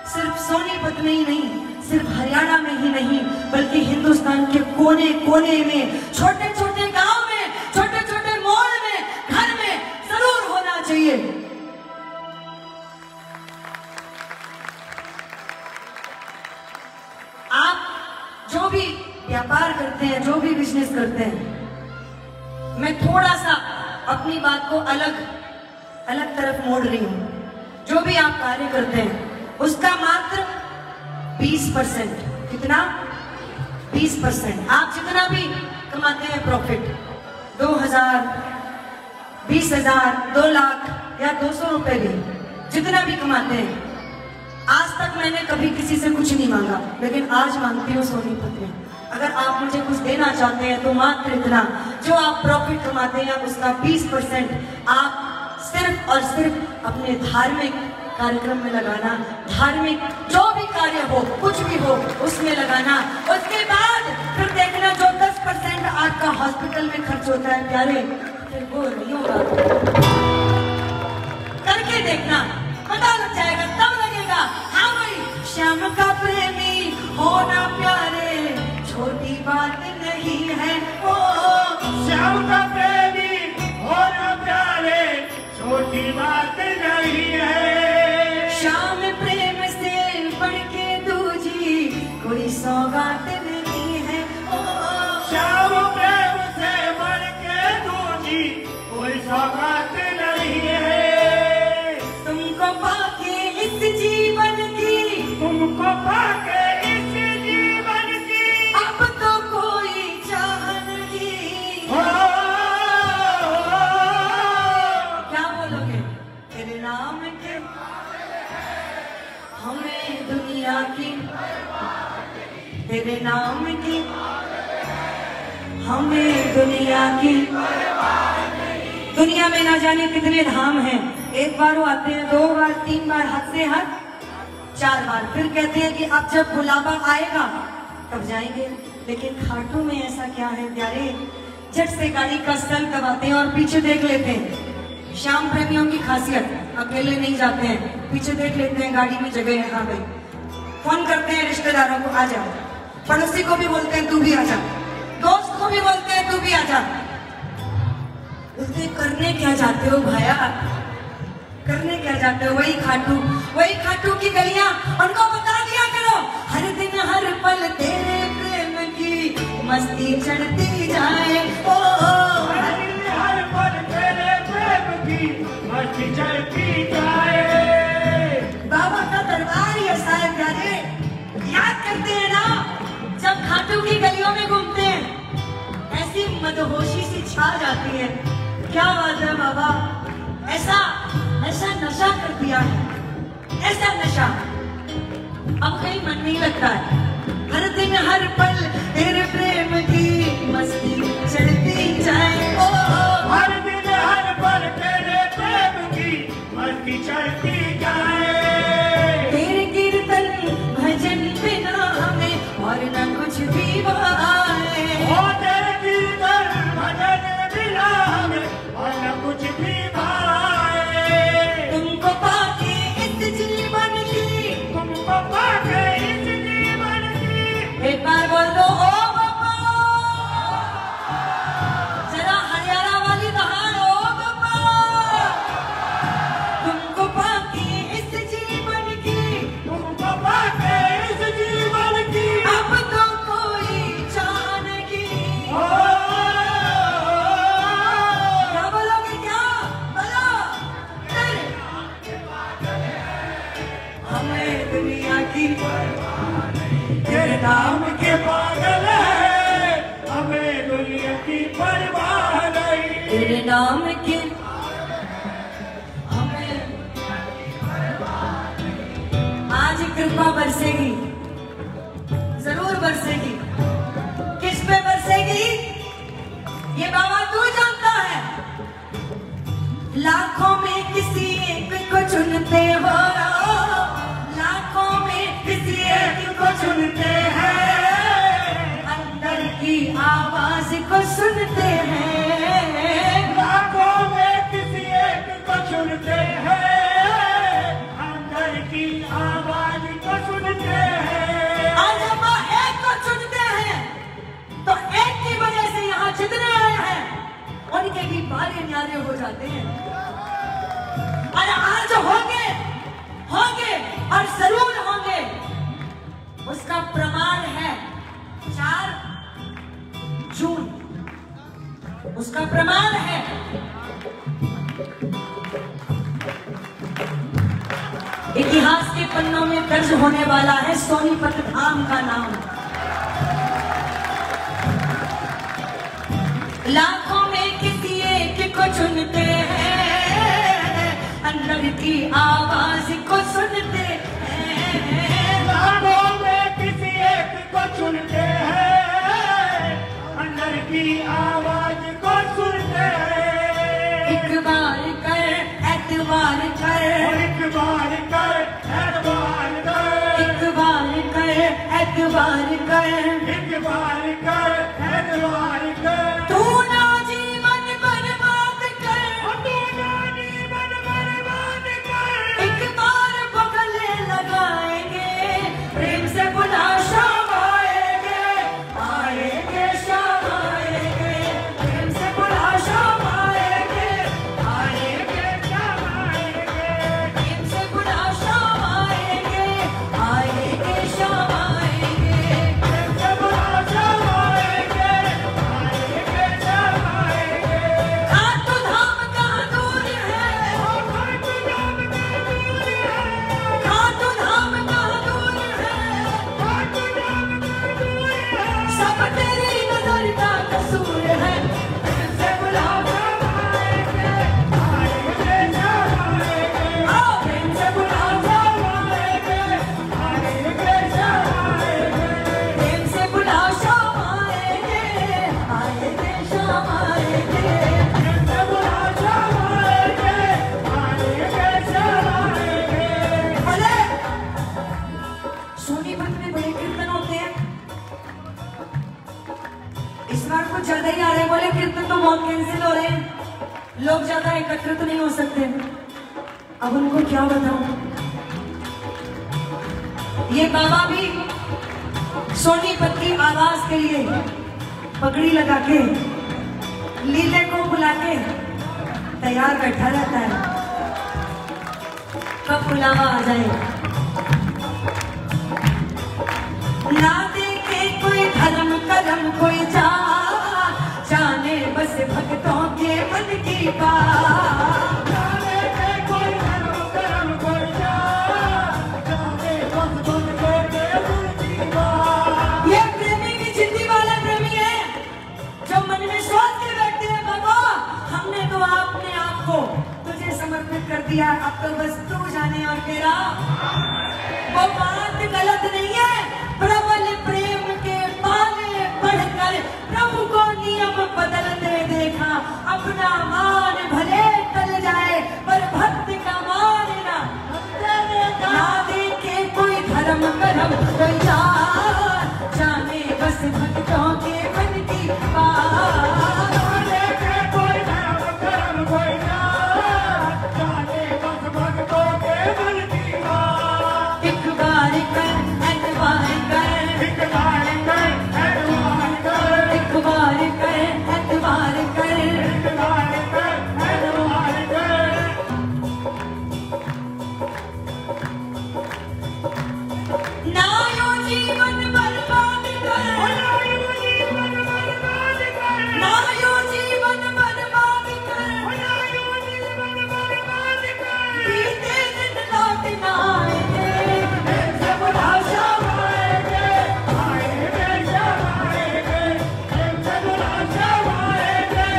सिर्फ सोनीपत में ही नहीं, सिर्फ हरियाणा में ही नहीं, बल्कि हिंदुस्तान के कोने कोने में, छोटे छोटे गांव में, छोटे छोटे मोड़ में, घर में जरूर होना चाहिए। आप जो भी व्यापार करते हैं, जो भी बिजनेस करते हैं, मैं थोड़ा सा अपनी बात को अलग तरफ मोड़ रही हूं। जो भी आप कार्य करते हैं उसका मात्र 20%, कितना 20%, आप जितना भी कमाते हैं प्रॉफिट, 2000, 20,000, 2 लाख या 200 रुपए भी, जितना भी कमाते हैं, आज तक मैंने कभी किसी से कुछ नहीं मांगा, लेकिन आज मांगती हूँ सोनीपत में। अगर आप मुझे कुछ देना चाहते हैं तो मात्र इतना, जो आप प्रॉफिट कमाते हैं उसका 20% आप सिर्फ और सिर्फ अपने धार्मिक कार्यक्रम में लगाना, धार्मिक जो भी कार्य हो, कुछ भी हो, उसमें लगाना। उसके बाद फिर देखना जो 10% आपका हॉस्पिटल में खर्च होता है प्यारे, फिर वो नहीं होगा। करके देखना, पता लग जाएगा, तब लगेगा हाँ भाई श्याम का प्रेमी होना प्यारे छोटी बात नहीं है। ओ श्याम का प्रेमी होना प्यारे छोटी बात नहीं है। श्याम प्रेम से बढ़ के दूजी कोई सौगात नहीं है। ओ श्याम प्रेम से बढ़ के दूजी कोई सौगात नहीं है। तुमको पाके इस जीवन की, तुमको पाके इस जीवन की अब तो कोई चाह नहीं। क्या बोलोगे? तेरे नाम के हमें दुनिया की, तेरे नाम की हमें दुनिया की। दुनिया में ना जाने कितने धाम हैं। एक बार वो आते हैं, 2 बार 3 बार, हद से हद 4 बार, फिर कहते हैं कि अब जब बुलावा आएगा तब जाएंगे। लेकिन खाटू में ऐसा क्या है प्यारे, झट से गाड़ी का स्टल दबाते हैं और पीछे देख लेते हैं। श्याम प्रेमियों की खासियत, अकेले नहीं जाते हैं, पीछे देख लेते हैं गाड़ी में जगह है, हाँ भाई। फोन करते हैं रिश्तेदारों को, आ जाओ। पड़ोसी को भी बोलते हैं तू भी आ जा, दोस्त को भी बोलते हैं तू भी आ जा। उसने करने क्या जाते हो भाया, करने क्या जाते हो? वही खाटू की गलियां उनको बता दिया करो। हर दिन हर पल तेरे प्रेम की मस्ती चढ़ती जाए। ओ हर दिन हर पल तेरे प्रेम की मस्ती चढ़ती जाए। बाबा का दरबार ही ऐसा है प्यारे, याद करते हैं ना जब खाटू की गलियों में घूमते हैं, ऐसी मदहोशी सी छा जाती है। क्या बात है बाबा, ऐसा नशा कर दिया है, ऐसा नशा अब कहीं मन नहीं लगता है। हर दिन हर पल तेरे प्रेम की मस्ती चढ़ती जाए। ओ हर दिन हर पल तेरे प्रेम की मस्ती चढ़ती जाए। तेरे कीर्तन भजन बिना हमें और न कुछ भी भाए। ओ तेरे कीर्तन भजन बिना हमें और न कुछ भी भाए। तुमको पाके इस जीवन की, तुमको पाके इस जीवन की एक बार बोल दो ओ बाबा, जरा हरियाणा वाली बहार, ओ बाबा। तुमको पाके इस जीवन की, तुमको पाके इस जीवन की अब तो कोई चाह नहीं। क्या बोलोगे, क्या बोलो? हमें दुनिया की तेरे नाम के पागल है, हमें दुनिया की परवाह नहीं। तेरे नाम के हमें आज कृपा बरसेगी, जरूर बरसेगी। किस पे बरसेगी ये बाबा तू जानता है। लाखों में किसी एक को चुनते हो, लाखों में किसी एक को चुनते हैं, अंदर की आवाज को सुनते हैं। लाखों में किसी एक को चुनते हैं, अंदर की आवाज को सुनते हैं। आज हम एक को चुनते हैं तो एक की वजह से यहाँ जितने आए हैं उनके भी बारे न्यारे हो जाते हैं। और आज होंगे और जरूर होंगे, उसका प्रमाण है 4 जून, उसका प्रमाण है। इतिहास के पन्नों में दर्ज होने वाला है सोनीपत धाम का नाम। लाखों में किसी एक को चुनते हैं, अंदर की आवाज को सुनते हैं। लाखों में किसी एक को चुनते हैं, अंदर की आवाज को सुनते हैं। एक बार कर एतबार कर, एक बार एतबार कर, एतबार कर, एतबार कर। तू ना जीवन बर्बाद कर, तू ना जीवन बर्बाद कर। एक बार बगले लगाएंगे, प्रेम से बुला शाम आएंगे, आएंगे शाम आएंगे, प्रेम से बुला शाम आएंगे, आएंगे शाम आएंगे, प्रेम से बुला शाम आएंगे, आएंगे शाम आएंगे, प्रेम से बुला शाम आएंगे, आएंगे शाम आएंगे। खाटू धाम कहाँ दूर है, खाटू धाम कहाँ दूर है, खाटू धाम कहाँ दूर है, खाटू धाम कहाँ दूर है। सब तेरी नजर का कसूर है, प्रेम से बुला शाम आएंगे, आएंगे शाम आएंगे, आओ प्रेम से बुला शाम आएंगे, आएंगे शाम आएंगे। प्रेम से बुला शाम आएंगे, आएंगे शाम आएंगे। प्रेम से बुला शाम आएंगे, आएंगे शाम आएंगे। भले सोनीपत में बड़े कीर्तन होते हैं, इस बार कुछ ज्यादा ही आ रहे हैं, बोले कीर्तन तो बहुत कैंसिल हो रहे हैं, लोग ज्यादा एकत्रित नहीं हो सकते। अब उनको क्या बताऊं, ये बाबा भी सोनीपत की आवाज के लिए पगड़ी लगा के लीले को बुला के तैयार बैठा रहता है, कब बुलावा आ जाए। ना देखे कोई धर्म करम कोई जाने बस भक्तों के मन की बात। जाने के कोई धर्म करम कोई जाने बस भक्तों के मन की बात। ये प्रेमी की जिंदगी वाले प्रेमी है, जो मन में सोच के बैठते हैं बाबा हमने तो अपने आप को तुझे समर्पित कर दिया, अब तो बस तू जाने और तेरा। वो बात गलत नहीं है, प्रबल प्रेम के पाले बढ़कर प्रभु को नियम बदलते देखा, अपना मान भले टल जाए पर भक्त का मान ना देखे कोई धर्म करम कोई जाने बस भक्तों के मन की बात। जाने के कोई धर्म करम कोई जाने बस भक्तों के मन की बात। एक बार कर एतबार कर, एक बार कर, एतबार कर, एक बार कर एतबार कर, एक बार कर, एतबार कर। ना यो जीवन बर्बाद कर, ना यो जीवन बर्बाद कर, ना यो जीवन बर्बाद कर, ना यो जीवन बर्बाद कर। बीते दिन लौट ना आएंगे, प्रेम से बुला शाम आएंगे, आएंगे शाम आएंगे, प्रेम से बुला शाम आएंगे,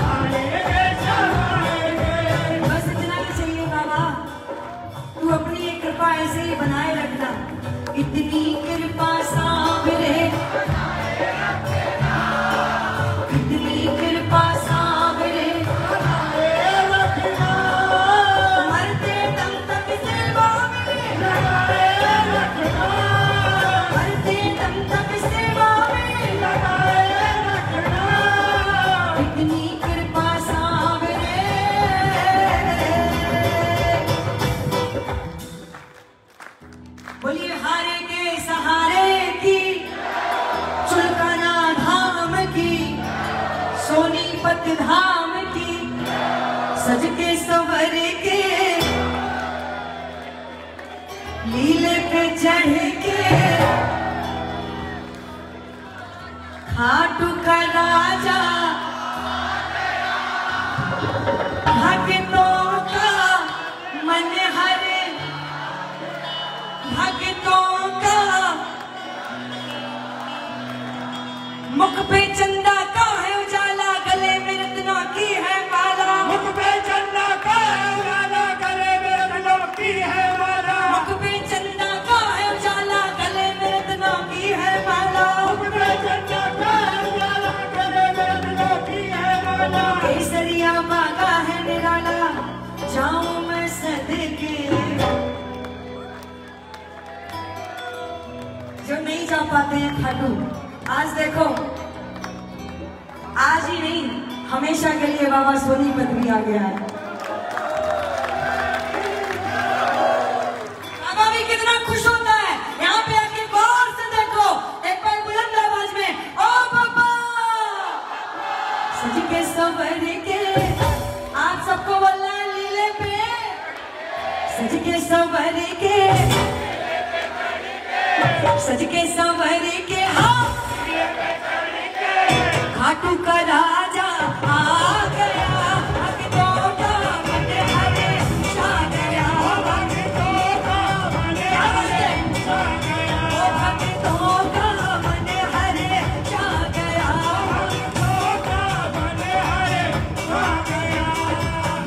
आएंगे शाम आएंगे। बस इतना ही चाहिए बाबा, तू अपनी ये कृपा ऐसे ही बनाए रखना, इतनी कृपा सामने, इतनी कृपा सामने, लगाए रखना, मरते दम तक सेवा में, लगाए रखना, मरते दम तक सेवा में, लगाए रखना। इतनी कृपा सामने। बोलिए हारे के सहारे की, चुलकाना धाम की, सोनीपत धाम की, सज के सवर के, लीले पे चढ़ के, खाटू का राजा भक्तों का मन हरे, भक्तों का मुख पे चंदा का है उजाला, गले में रत्नों की है माला, मुख पे चंदा का उजाला, गले में रत्नों की है माला। मुख पे चंदा का है उजाला, गले में रत्नों की है माला, मुख पे चंदा का उजाला, गले में रत्नों की है माला। केसरिया मांगा है निराला, जाऊं मैं सदके। जो नहीं जा पाते हैं खाटू। आज देखो, आज ही नहीं हमेशा के लिए बाबा सोनीपत भी आ गया है। बाबा भी कितना खुश होता है। यहाँ पे आके गौर से देखो, एक बार बुलंद आवाज में ओ बाबा। सज के सवर के आप सबको बोलना है लीले पे। सज के सवर के, सज के सवर के, हाँ खाटू का राजा आ गया। भक्तों का मन हरे छा गया। भक्तों का मन हरे छा गया। भक्तों का मन हरे छा गया। भक्तों का मन हरे छा गया।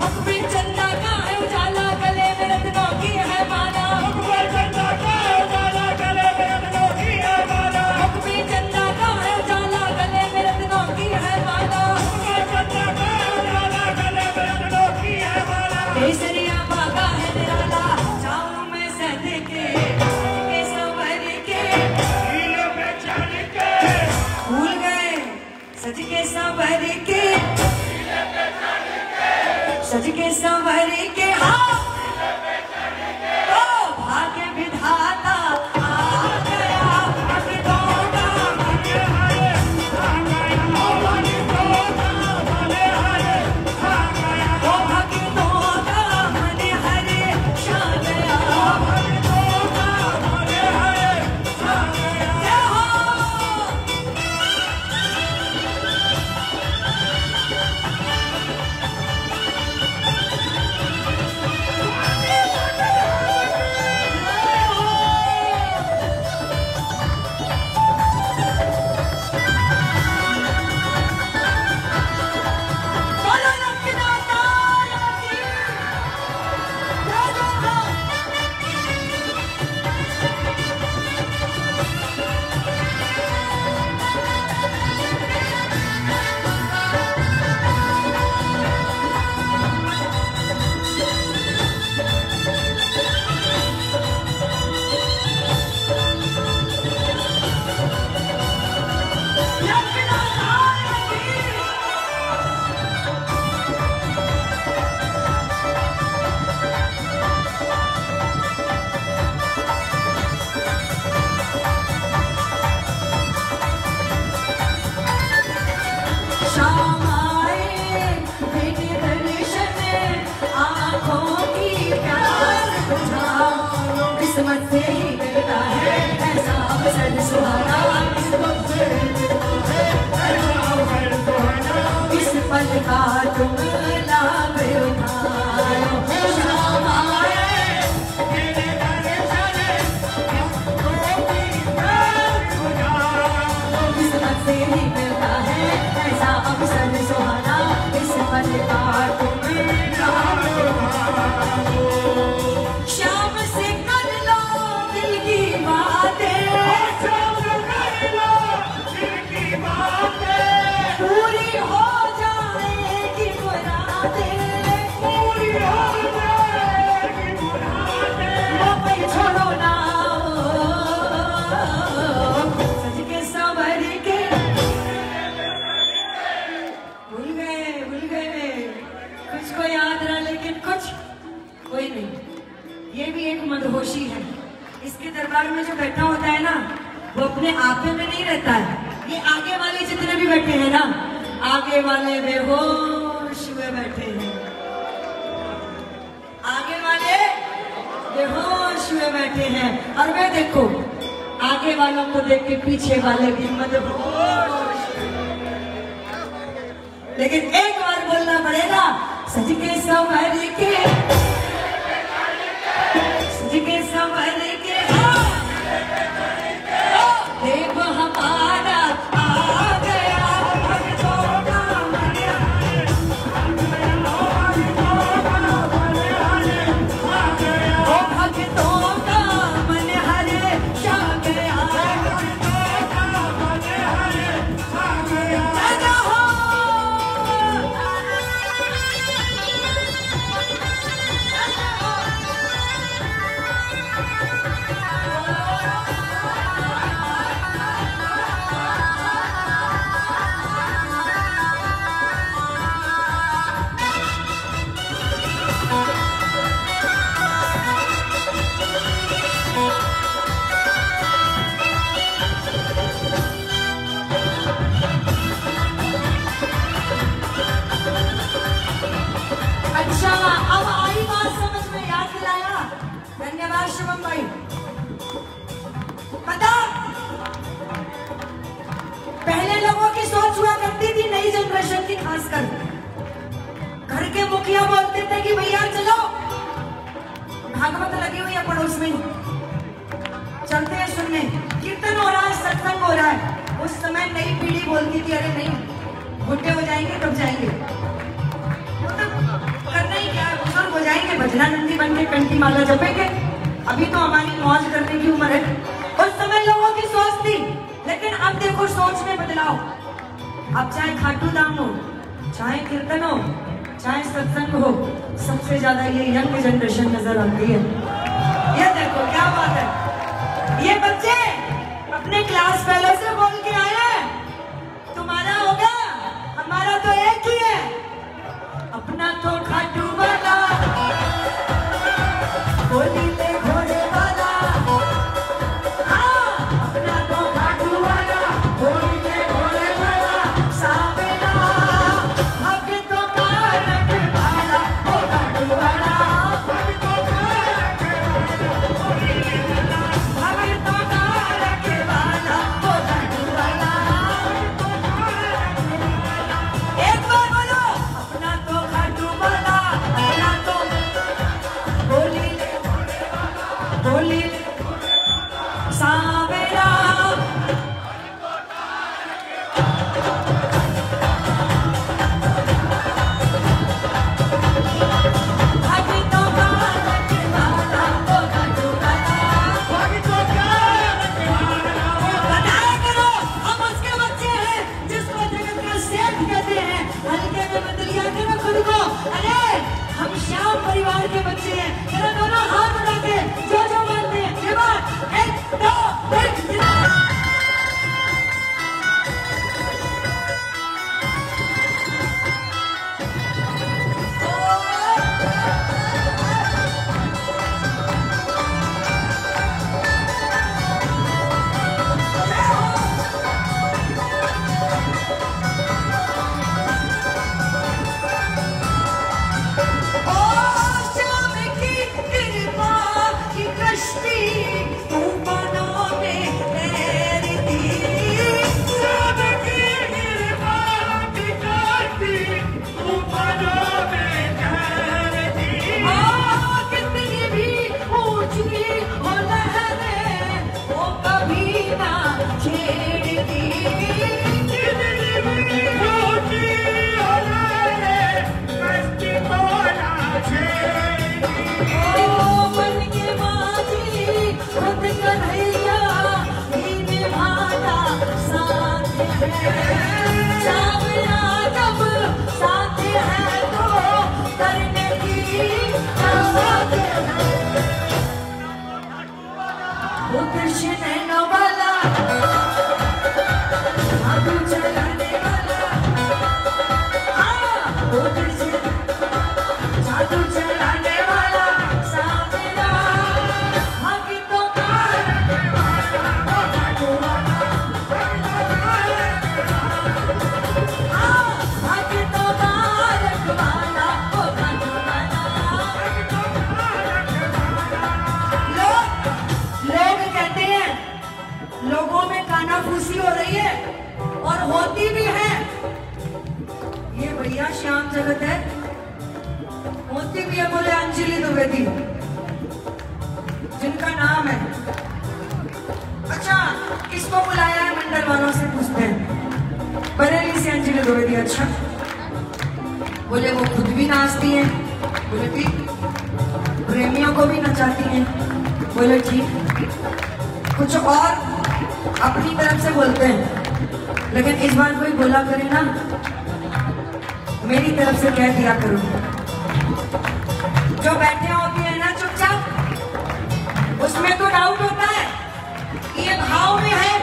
मुखबिर चंदा का है उजाला, गले में रत्नों की है माला। मुखबिर चंदा का है उजाला, गले में रत्नों की है माला। मुखबिर चंदा का है उजाला, गले में रत्नों की है माला। मुखबिर चंदा का है उजाला, गले में रत्नों की है माला। केसरिया बागा है निराला, चारों में से देखे के सवर के लीले पे चढ़ के भूल गए। सज के सवर के, सज के सवर के, हाँ ओ भाग्य विधाता आ गया। भक्तों का मन हरे छा गया। भक्तों का मन हरे छा गया। भक्तों का मन हरे छा गया। भक्तों का मन हरे छा गया। जय हो। बोलो लक्ष्मीनाथ नारायण की जय जय हो। लक्ष्मीनाथ नारायण की। शाम आए बेटे दर्शन, आँखों की प्यास बुझाओ। किस्मत से ही मिलता है ऐसा अवसर सुहाना। किस्मत से मिलता है ऐसा अवसर सुहाना। इस पल का तुम लाभ उठाओ। शाम आए बेटे दर्शन, आँखों की प्यास बुझाओ। किस्मत से ही मिलता है ऐसा अवसर सुहाना। इस पल का तुम लाभ उठाओ। शाम से कर लो दिल की बातें। शाम से कर लो दिल की बातें। पूरी हो जाएगी मुरादें। पूरी हो जाएगी मुरादें। वापस छोड़ो ना सज के सवर के। भूल गए कुछ को याद रहा, लेकिन कुछ कोई नहीं। ये भी एक मदहोशी है। इसके दरबार में जो बैठा होता है ना, वो अपने आपे में नहीं रहता है। ये आगे वाले जितने भी बैठे हैं ना, आगे वाले बेहोश हुए बैठे हैं। आगे वाले बेहोश हुए बैठे हैं। और मैं देखो, आगे वालों को देख के पीछे वाले भी मदहोश। लेकिन एक बार बोलना पड़ेगा, सज के सवर के, सज के सवर के, हाँ देव हमारा आ गया। भक्तों का मन हरे छा गया। भक्तों का मन हरे छा गया। भक्तों का मन हरे छा गया। भक्तों का मन हरे छा गया। जय जय हो। खासकर घर के मुखिया बोलते थे कि भैया चलो, भागवत लगी हुई है पड़ोस में, चलते हैं सुनने, कीर्तन हो रहा है, सत्संग हो रहा है। उस समय नई पीढ़ी बोलती थी अरे नहीं, बुढ़े हो जाएंगे तब जाएंगे, मतलब करना ही क्या है, बुजुर्ग हो जाएंगे भजना नंदी बन के कंठी माला जपेंगे, अभी तो हमारी मौज करने की उम्र है। उस समय लोगों की सोच थी, लेकिन अब देखो सोच में बदलाव। अब चाहे खाटू धाम हो, चाहे कीर्तन हो, चाहे सत्संग हो, सबसे ज्यादा ये यंग जनरेशन नजर आती है। ये देखो क्या बात है, ये बच्चे अपने क्लास फेलो से बोल के आए, तुम्हारा होगा हमारा तो एक ही है, अपना तो खाटू वाला, बोली ले घोड़े वाला, हाँ अपना तो खाटू वाला, बोली ले घोड़े वाला, सावेला हक तो कारक वाला, ओ खाटू वाला, हक तो कारक वाला, ओ खाटू वाला। एक बार बोलो, अपना तो खाटू वाला, अपना तो बोली सावेरा, अभी तो कारक वाला, ओ खाटू वाला, अभी तो कारक वाला। बताया करो, हम उसके बच्चे हैं जिसको जगत का सेठ कहते हैं, हल्के में मत लिया करो खुद को, अरे हम श्याम परिवार के बच्चे हैं। मेरा दोनों हाथ उठा के जो जो मानते हैं, ये बात, एक दो एक कानाफूसी हो रही है और होती भी है। ये भैया श्याम जगत है, होती भी है, बोले अंजलि द्विवेदी जिनका नाम है। अच्छा किसको बुलाया है मंडल वालों से पूछते हैं। बरेली से अंजलि द्विवेदी। अच्छा बोले वो खुद भी नाचती हैं। बोले ठीक, प्रेमियों को भी नचाती हैं। बोले ठीक, कुछ और अपनी तरफ से बोलते हैं, लेकिन इस बार कोई बोला करे ना, मेरी तरफ से कह दिया करो। जो बैठे होती है ना चुपचाप, उसमें तो डाउट होता है कि ये भाव में है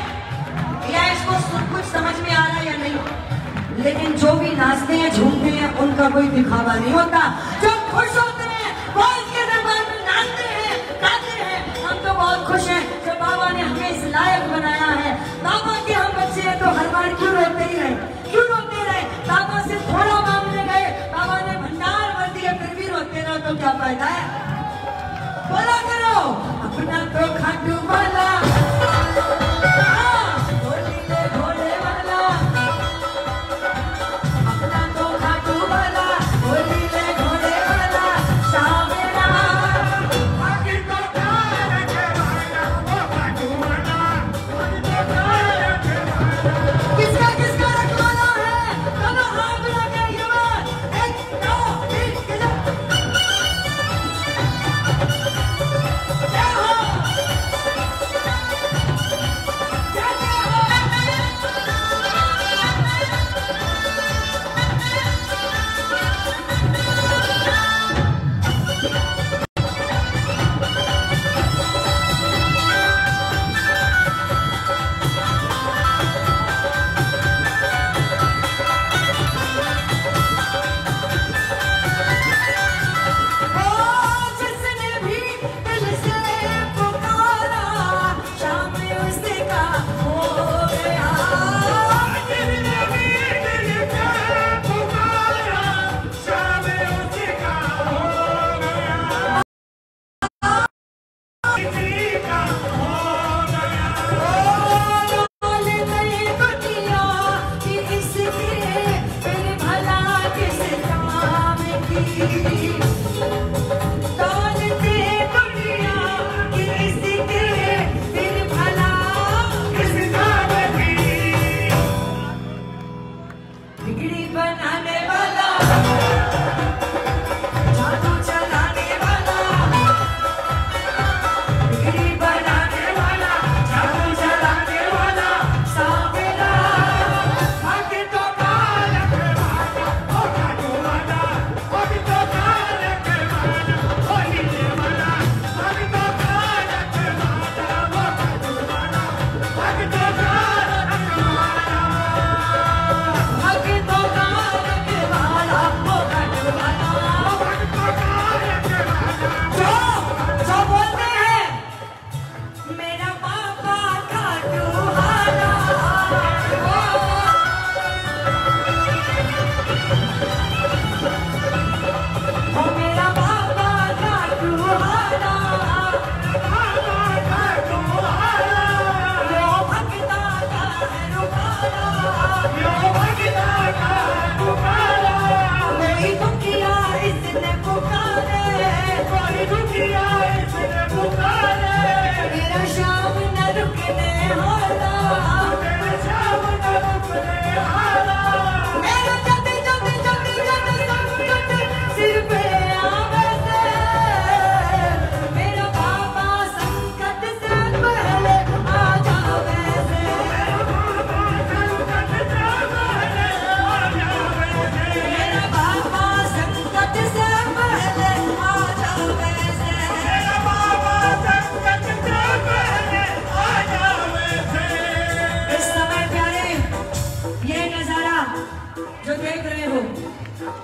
या इसको सब कुछ समझ में आ रहा है या नहीं, लेकिन जो भी नाचते हैं झूमते हैं उनका कोई दिखावा नहीं होता। जो खुश होते हैं वो इसके दरबार में नाचते हैं गाते हैं। हम तो बहुत खुश हैं जो बाबा ने हमें इस लायक बनाया है। बाबा के हम बच्चे हैं तो हर बार क्यों रोते ही रहे, क्यों रोते रहे? बाबा से थोड़ा मांगने गए, बाबा ने भंडार भर दिया, फिर भी रोते रहो तो क्या फायदा है? बोला करो अपना तो खाटू वाला, भोले वाला, अपना तो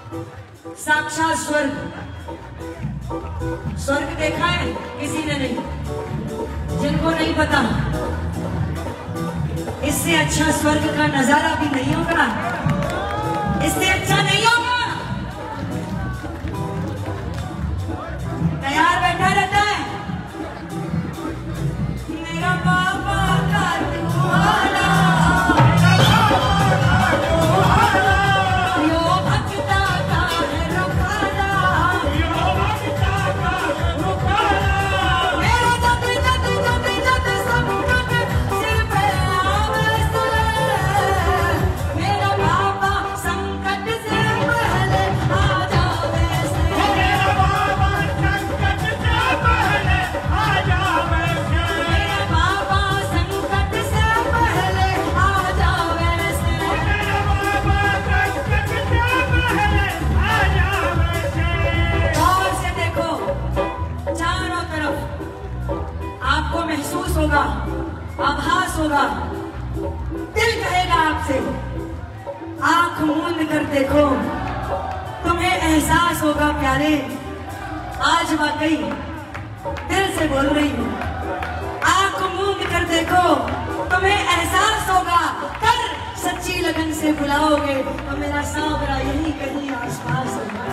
साक्षात स्वर्ग। स्वर्ग देखा है किसी ने नहीं, जिनको नहीं पता, इससे अच्छा स्वर्ग का नजारा भी नहीं होगा, इससे अच्छा नहीं होगा। तैयार बैठा रहता है मेरा बाबा का दुआरा, आभास होगा, दिल कहेगा आपसे आंख मूंद कर देखो, तुम्हें एहसास होगा प्यारे, आज वाकई दिल से बोल रही हूँ, आंख मूंद कर देखो, तुम्हें एहसास होगा, कर सच्ची लगन से बुलाओगे तो मेरा सांवरा यही कहीं आसपास होगा।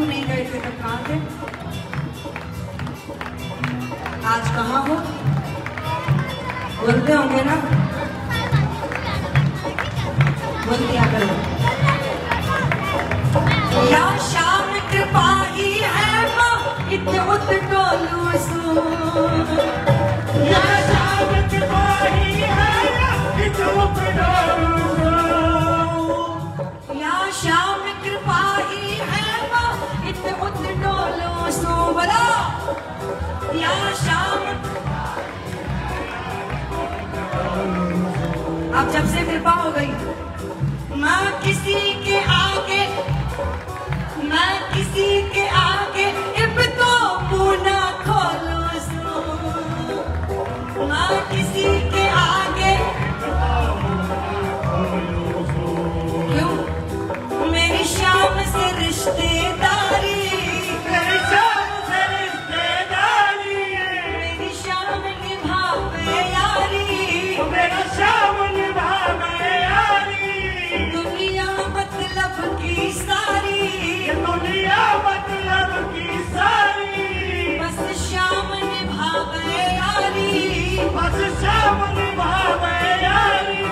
नहीं गए थे तब कहाँ थे, आज कहाँ हो? बोलते होंगे ना, बोल दिया करो। या शाम कृपा ही है माँ इतने उत टोलू सो, या शाम कृपा ही है इतने उत टोलू सो, या शाम कृपा ही है इतने उत टोलू सो, बोला या शाम। अब जब से कृपा हो गई, मैं किसी के आगे, मैं किसी के आगे इब तो मुँह ना खोलूं सो, मैं किसी के आगे क्यों? मेरी शाम से रिश्तेदारी, मेरी शाम से रिश्तेदारी, मेरी शाम निभावे यारी, मेरा शाम निभावे यारी, दुनिया मतलब की सारी, दुनिया मतलब की सारी, बस शाम निभावे यारी, बस शाम निभावे यारी,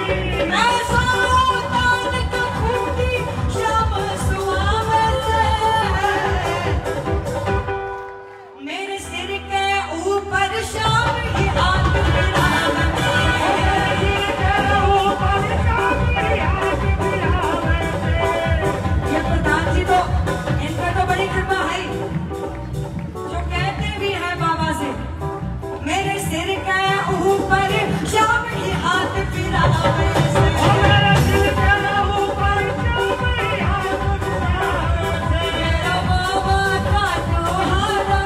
मैं सोतान का खूटी शाम सुहावे से, मेरे सिर के ऊपर शाम ही हाथ मिलावे, मेरे सिर के ऊपर शाम ही हाथ मिलावे। ये प्रधान जी तो, इनका तो बड़ी कृपा है, जो कहते भी है बाबा से, मेरे सिर के ऊपर शाम ही हाथ फिरावे से, मेरे सिर के ऊपर शाम ही हाथ फिरावे से, मेरा बाबा का तुम्हारा,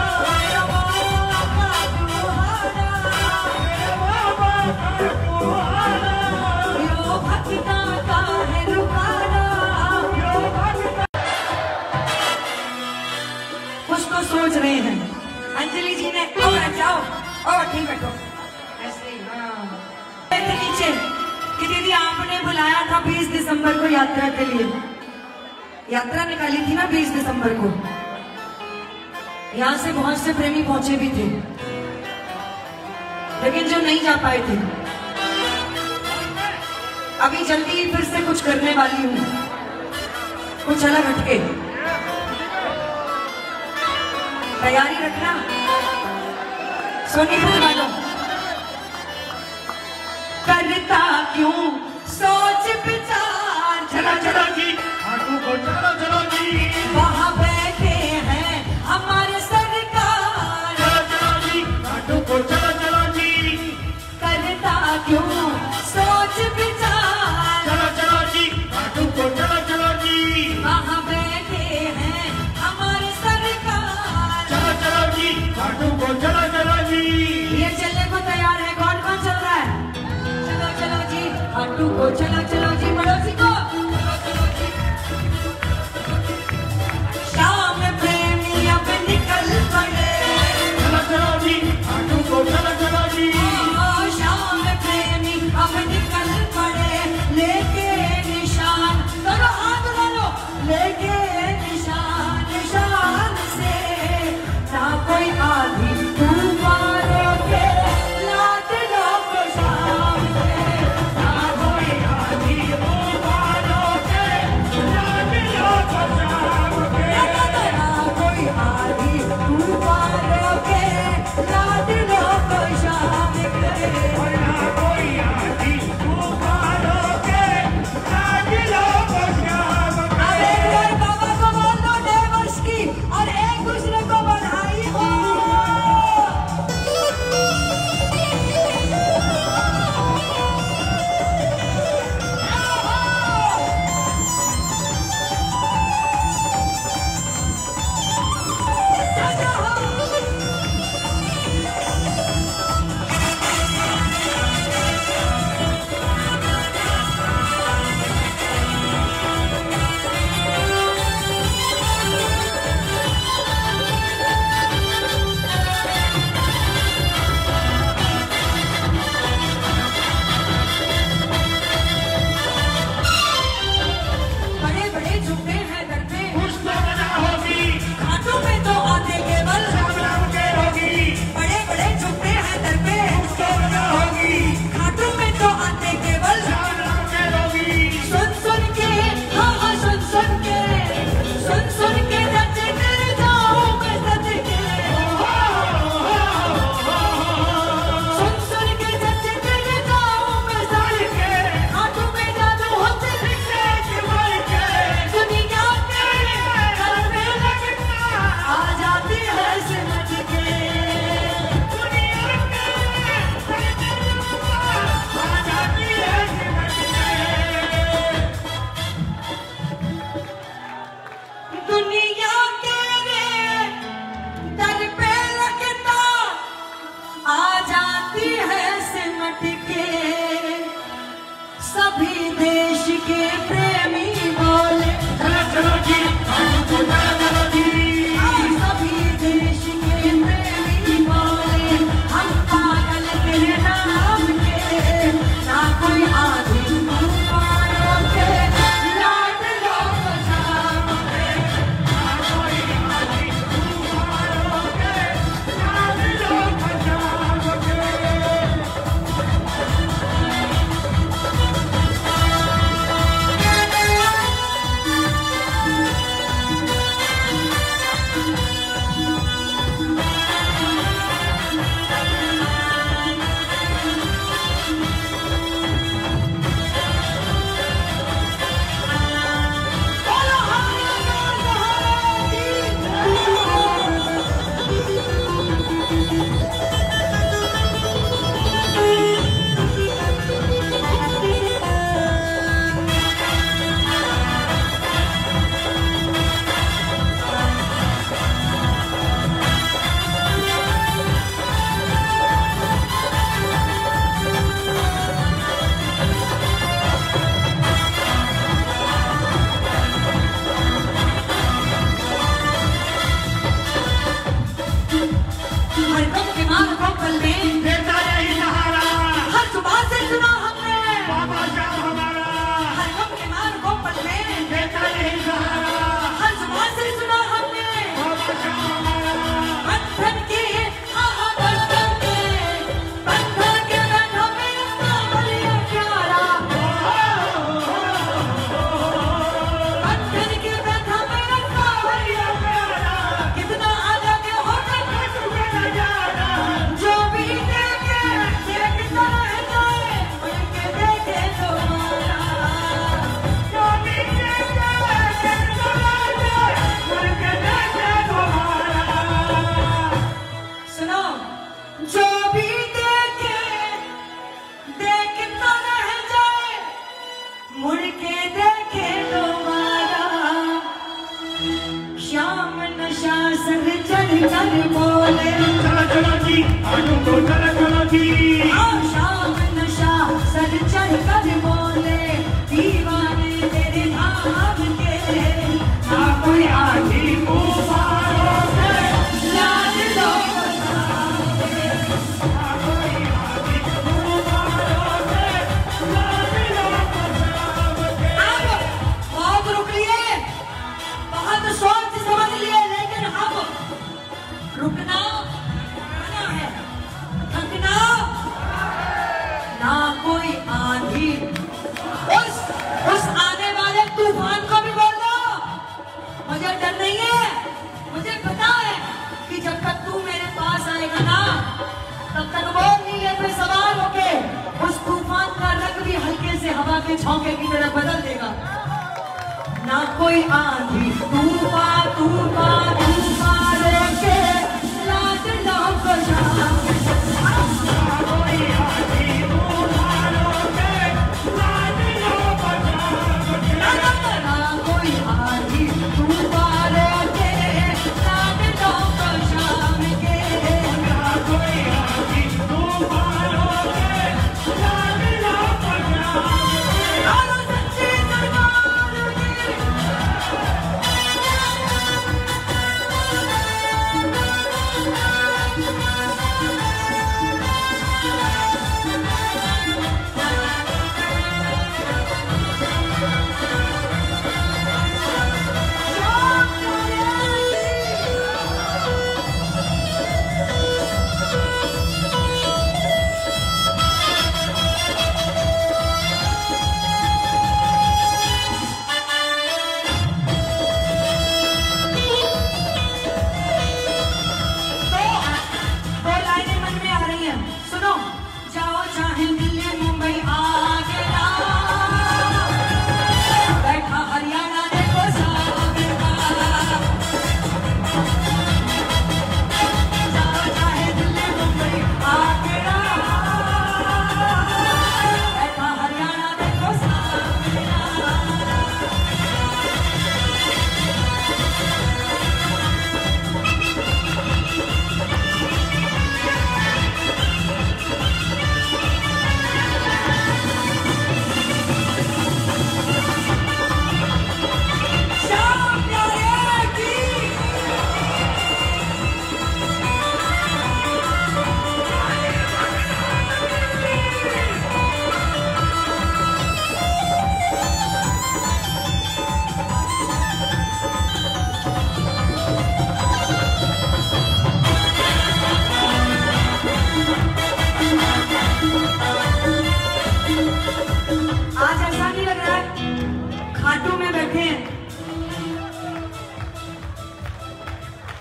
मेरा बाबा का तुम्हारा, मेरा बाबा का तुम्हारा, यो भक्ता का है रुकाना, यो भक्ता। कुछ तो सोच रहे हैं, अंजलि जी ने और जाओ और ठीक बैठो, ऐसे ही ने बुलाया था 20 दिसंबर को यात्रा के लिए। यात्रा निकाली थी ना 20 दिसंबर को। यहां से बहुत से प्रेमी पहुंचे भी थे, लेकिन जो नहीं जा पाए थे, अभी जल्दी ही फिर से कुछ करने वाली हूं, कुछ अलग हटके। तैयारी रखना सोनीपत वालों। करता क्यों सोच विचार, चलो चलो जी खाटू को चलो चलो जी, वहां बैठे हैं हमारे सरकार। चलो चलो जी खाटू को चलो चलो जी, करता क्यों सोच विचार, चलो चलो जी खाटू को चलो चलो जी, वहां बैठे हैं हमारे सरकार। चलो चलो जी खाटू को चलो चलो जी। ये चलने को तैयार है, कौन कौन चल रहा है? चलो चलो जी खाटू को चलो चलो जी, पड़ोसी को शाम प्रेमी अब निकल पड़े। चलो चलो जी खाटू को चलो चलो जी, शाम प्रेमी अब निकल पड़े, लेके निशान, दोनों हाथ उठा लो, लेके निशान, निशान से ना कोई आधी तूफानों के लाद लो को शाम से, ना कोई आधी झोंके की तरह बदल देगा। ना कोई आंधी तूफान तूफान तूफान रोके लाज लो बजा।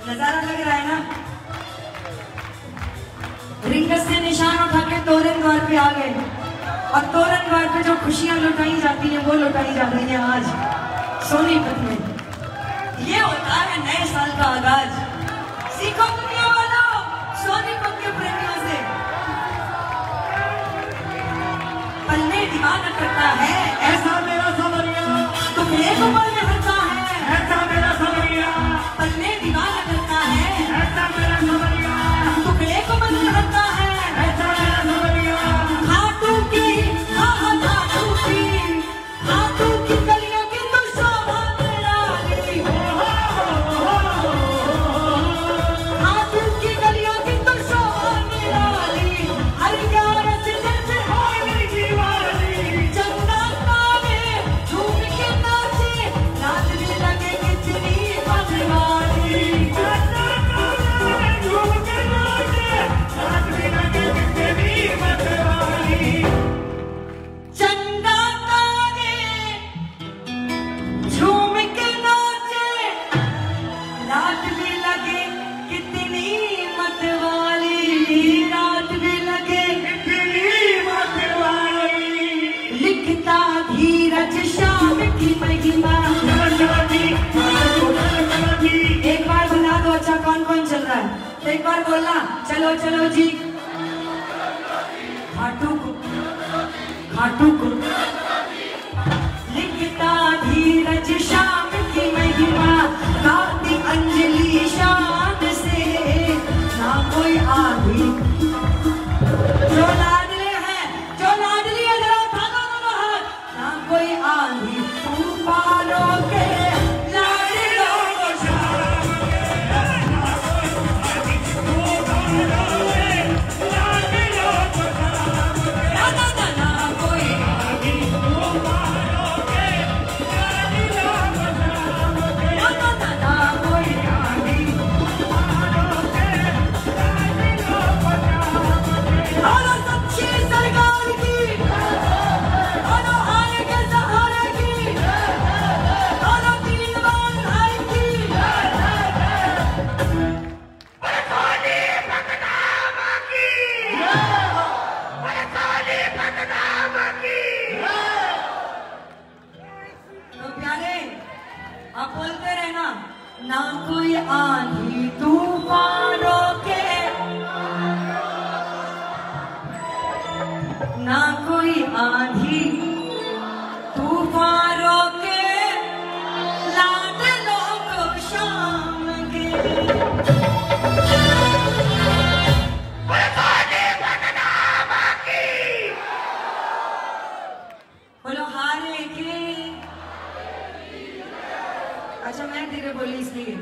नजारा लग रहा है ना। रिंगस से निशान उठा के तोरण द्वार पे आ गए और तोरण द्वार पे जो खुशियां लुटाई जाती हैं वो लुटाई जा रही हैं आज सोनीपत में। ये होता है नए साल का आगाज। सीखो दुनिया वालों सोनीपत के प्रेमियों से। पल्ले दीवाना करता है ऐसा मेरा सवरिया, तुम एक उम्र में हंसा है। ऐसा मेरा सवरिया, पल्ले दीवाना करता है ऐसा मेरा सवरिया, टुकड़े को मन में हंसा है। ऐसा मेरा सवरिया, खाटू की खाटू की गलियों की तो शोभा निराली। खाटू की गलियों की तो शोभा निराली। हर ग्यारह से जैसे होली दीवाली, चंदा तारे झूम के नाचे रात भी लगे कितनी मजवाली। चंदा तारे झूम के नाचे, रात भी लगे कितनी मतवाली। चंदा तारे झूम के नाचे रात भी लगे कितनी मतवाली। रात भी लगे कितनी मतवाली। लिखता धीरज शाम की महिमा। एक बार बता दो अच्छा कौन कौन चल रहा है। तो एक बार बोलना चलो चलो जी। खाटू को लिखता धीरज शाम की महिमा। गाती अंजलि शान से ना कोई आधी। जो लाडले हैं जो लाडली है जरा थाना दोनों हाथ। ना कोई आंधी तूफानों के लाडलों को शाम ना कोई ना कोई आलो सच्ची सरकार की, आलो आने के सहारे की, आलो दीनवान भाई की। कोई आंधी तूफान रोके, ना कोई आंधी तूफान रोके, लाडलों को शाम के। बोलो हारे के। अच्छा मैं धीरे बोली इसलिए,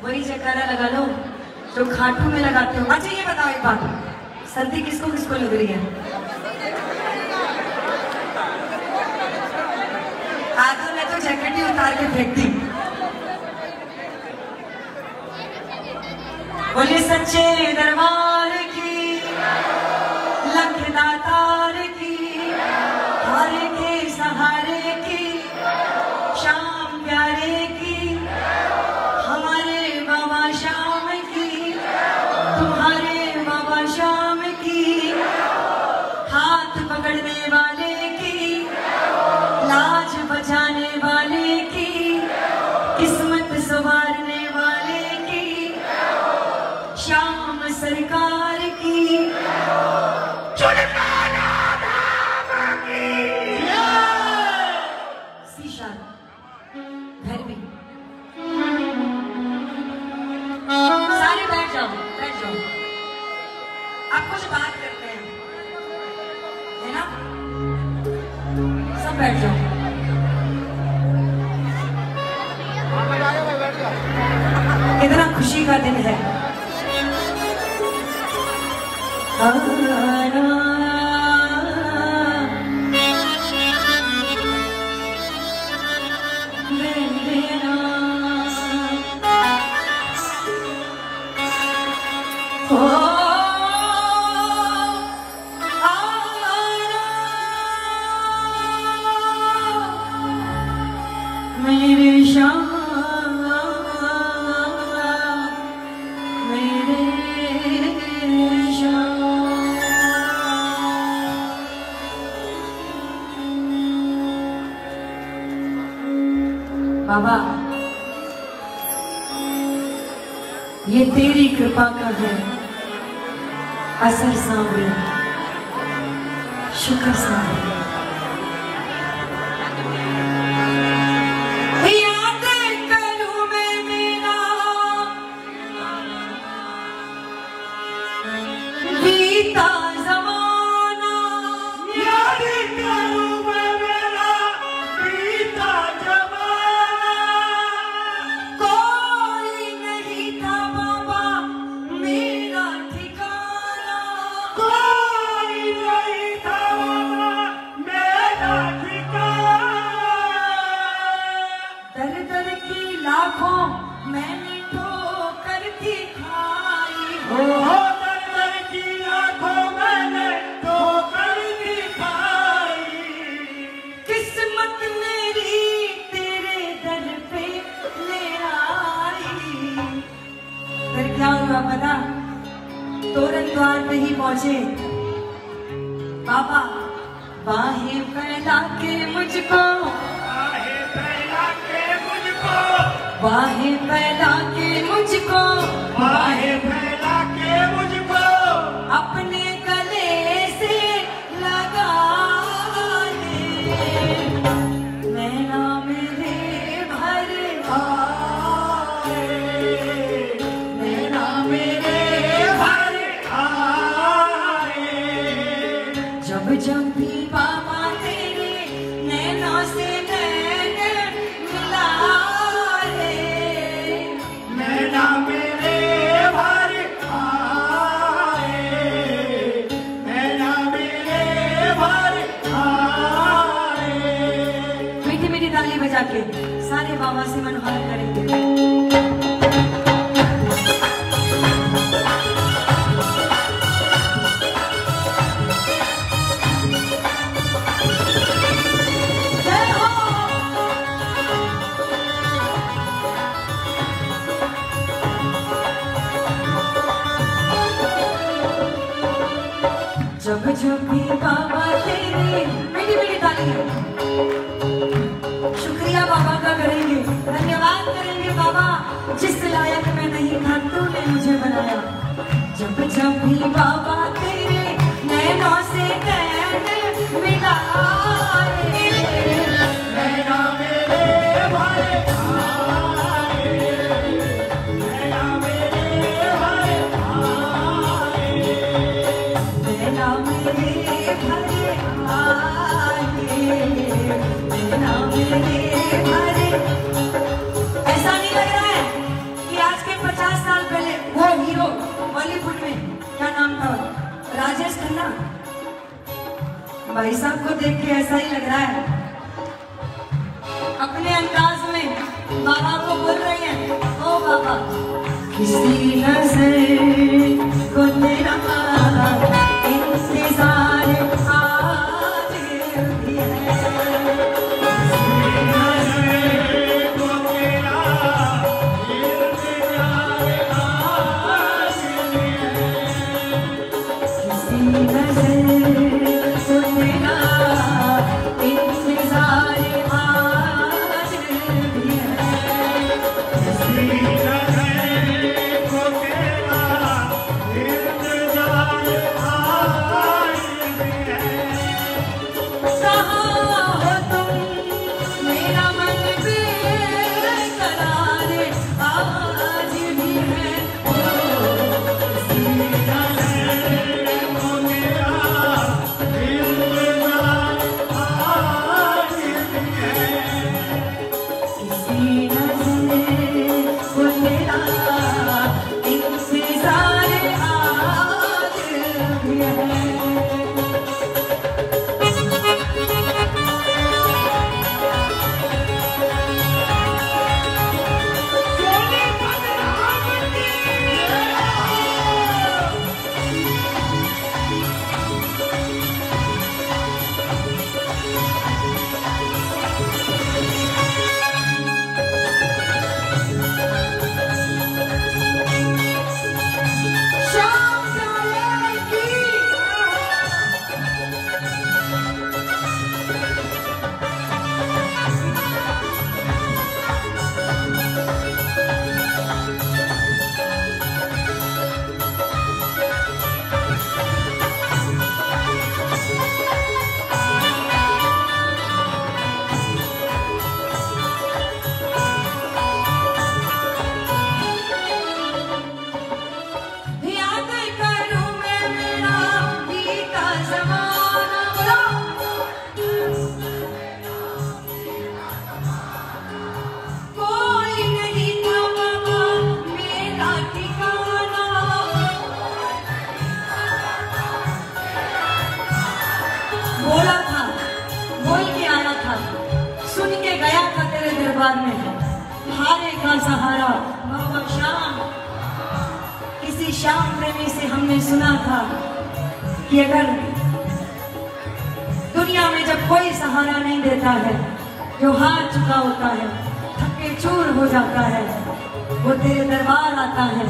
वही जयकारा लगा लो जो खाटू में लगाते हो। अच्छा ये बताओ एक बात, सर्दी किसको किसको लग रही है? आधा मैं तो जैकेट ही उतार के फेंकती। बोले सच्चे दरबार की, लख दातार की, हारे के सहारे की, शाम प्यारे की, हमारे बाबा शाम की, तुम्हारे बाबा शाम की, हाथ पकड़ने वाले की, लाज बचाने वाले की, किस्मत संवारने वाले की, शाम सरकार की। घर में सारे बैठ जाओ, बैठ जाओ। आप कुछ बात करते हैं, है ना? सब बैठ जाओ। कितना खुशी का दिन है। मेरे शाम, मेरे शाम। बाबा ये तेरी कृपा का है असर सांवरे, शुक्र सांवरे। मैंने ठोकर थी खाई, दर की आंखों मैंने ठोकर थी खाई, किस्मत मेरी तेरे दर पे ले आई। फिर क्या हुआ पता? तोरण द्वार पे ही पहुंचे बाबा, बाहें फैला के मुझको, बाहें फैला के मुझको, बाहें फैला के मुझको, अपने गले से लगा ले, नैना मेरे भर आए, नैना मेरे भर आए। जब जब भी बाबा तेरे नैना से नैन मिलाए, नैना मेरे भर आए, नैना मेरे भर आए। मीठी मीठी ताली बजा के सारे बाबा से मनोहर करेंगे। जब जब भी बाबा तेरे, मीठी मीठी ताली, शुक्रिया बाबा का करेंगे, धन्यवाद करेंगे बाबा, जिस लायक मैं नहीं था तूने मुझे बनाया। जब जब भी बाबा तेरे नैनों से नैन मिलाए, नैना मेरे भाई आए, नैना मेरे भाई आए, नैना मेरे भरे आए, नैना मेरे भरे। ऐसा नहीं लग रहा है कि आज के 50 साल पहले वो हीरो बॉलीवुड में, क्या नाम था, राजेश खन्ना, भाई साहब को देख के ऐसा ही लग रहा है। अपने अंदाज में बाबा को बोल रही है, ओ बाबा किसी नजर को तेरा इंतजार आज भी है, हारे का सहारा बाबा श्याम। किसी श्याम प्रेमी से हमने सुना था कि अगर दुनिया में जब कोई सहारा नहीं देता है, जो हार चुका होता है, थके चूर हो जाता है, वो तेरे दरबार आता है,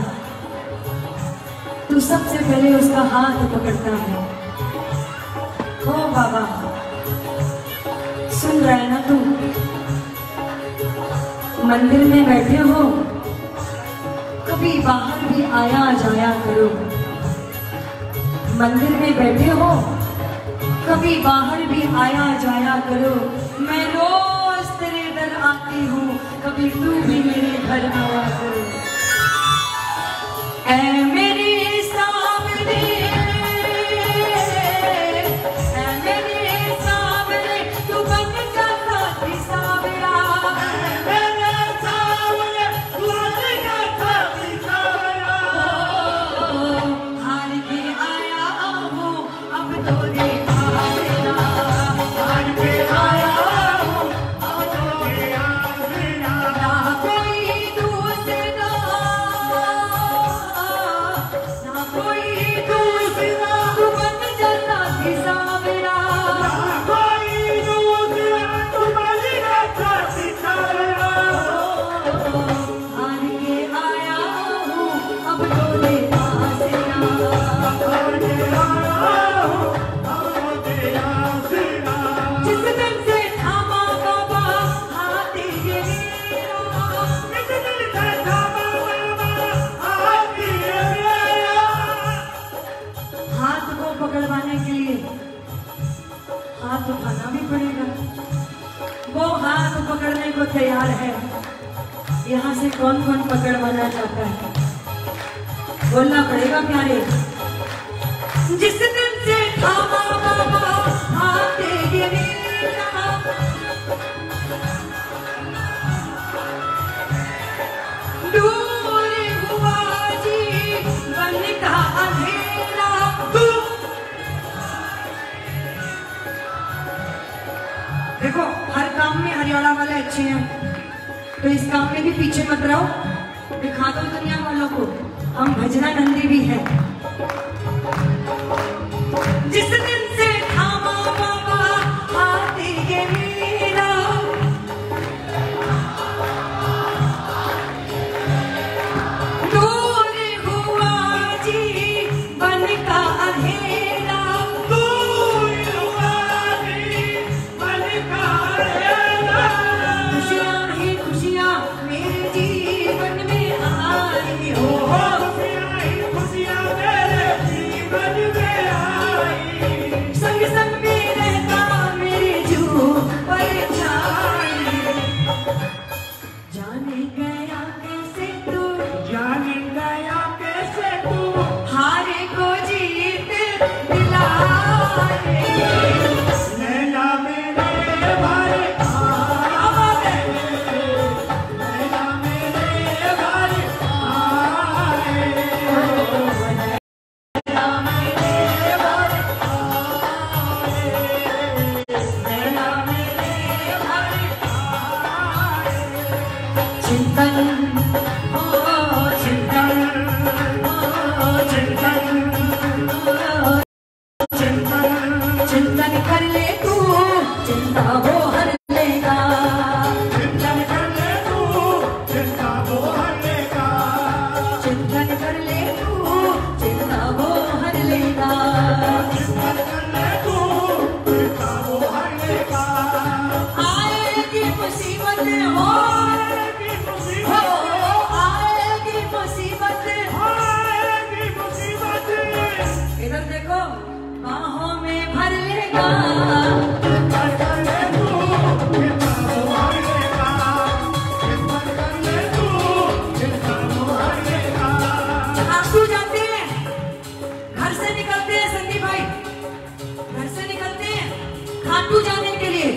तू सबसे पहले उसका हाथ पकड़ता है। ओ बाबा सुन रहा है ना तू? मंदिर में बैठे हो, कभी बाहर भी आया जाया करो। मंदिर में बैठे हो, कभी बाहर भी आया जाया करो। मैं रोज तेरे दर आती हूँ, कभी तू भी मेरे घर आया करो। ऐ मेरी सावरे, ऐ मेरी सावरे, तू बन जा साथी सावरा। पकड़वाने के लिए हाथ उठाना भी पड़ेगा। वो हाथ पकड़ने को तैयार है। यहाँ से कौन कौन पकड़वाना चाहता है? बोलना पड़ेगा प्यारे। जिस दिन से थामा बाबा हाथे गिरेगा, दूर हुआ जीवन का अंधेरा। देखो हर काम में हरियाणा वाले अच्छे हैं, तो इस काम में भी पीछे मत रहो। दिखा दो दुनिया वालों को हम भजना नंदी भी हैं। जिस दिन से थामा बाबा हाथे गिरेगा, दूर हुआ जीवन का अंधेरा। दूर हुआ जीवन का अंधेरा। खुशियाँ ही खुशियाँ मेरे जीवन में आई हो। खुशियाँ ही खुशियाँ मेरे जीवन में आई। संग संग में रहता मेरे जू परछाई। जाने गया कैसे तू, जान गया कैसे तू हारे को जीत दिलाए। नैना मेरे भाई आए। नैना मेरे भाई आए। नैना मेरे भाई आए। नैना मेरे भाई आए। चिंतन ओ चिंतन, ओ चिंतन, चिंतन, चिंतन कर ले तू, चिंता वो हर लेगा। चिंतन कर ले तू, चिंता वो हरेगा। चिंतन कर ले तू, चिंता वो हर लेगा। चिंतन कर ले तू, चिंता वो हरेगा। आएगी मुसीबत हो, आएगी मुसीबत, आएगी मुसीबत। आएगी मुसीबत। इधर देखो बाहों में भर लेगा। चिंतन कर ले तू, चिंता वो हरेगा। चिंतन कर ले तू, चिंता वो हरेगा। आंसू जाते हैं, घर से निकलते हैं संदीप भाई, घर से निकलते हैं खाटू जाने के लिए,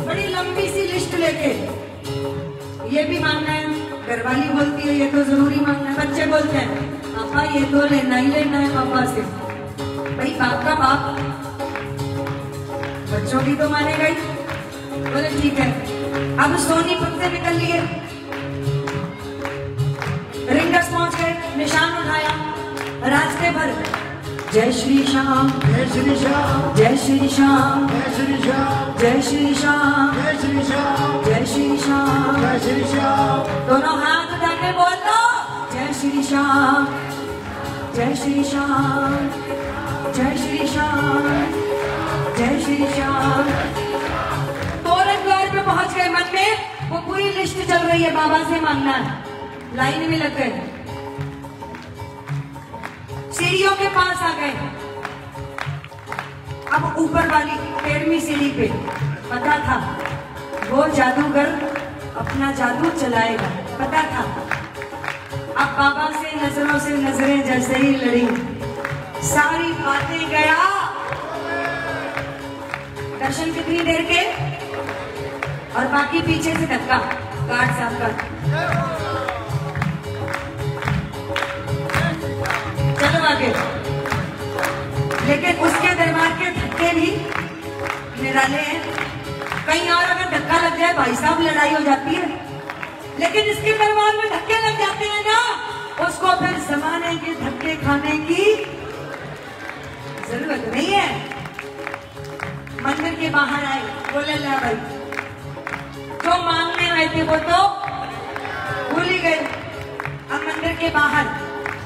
बड़ी लंबी सी लिस्ट लेके। ये भी मांगना है, घरवाली बोलती है ये तो जरूरी मांगना है। बच्चे बोलते हैं पापा ये तो लेना ही लेना है पापा से। भाई बाप का बाप, बच्चों की तो मानेगा ही। बोले ठीक है। अब सोनीपत से निकल लिए, रिंगर्स पहुंच गए, निशान उठाया, रास्ते भर जय श्री श्याम, जय श्री श्याम, जय श्री श्याम, जय श्री श्याम, जय श्री श्याम, जय श्री श्याम, जय श्री श्याम। जय श्री श्याम। दोनों हाथ उठा के बोल दो जय श्री श्याम, जय श्री श्याम, जय श्री श्याम, जय श्री श्याम। तोरण द्वार पे पहुंच गए, मन में वो पूरी लिस्ट चल रही है, बाबा से मांगना है। लाइन में लग गए, सीढ़ियों के पास आ गए। अब ऊपर वाली 13वीं सीढ़ी पे पता था वो जादूगर अपना जादू चलाएगा, पता था। अब बाबा से नजरों से नजरें जैसे ही लड़ी, सारी बातें गया। दर्शन कितनी देर के, और बाकी पीछे से धक्का गार्ड साहब का। चलो आगे। लेकिन उसके दरबार के धक्के भी निराले हैं। कहीं और अगर धक्का लग जाए भाई साहब लड़ाई हो जाती है, लेकिन इसके दरबार में धक्के लग जाते हैं ना, उसको फिर जमाने के धक्के खाने की जरूरत नहीं है। मंदिर के बाहर आए, बोले ला भाई जो मांगने आए थे वो तो भूल ही गए। अब मंदिर के बाहर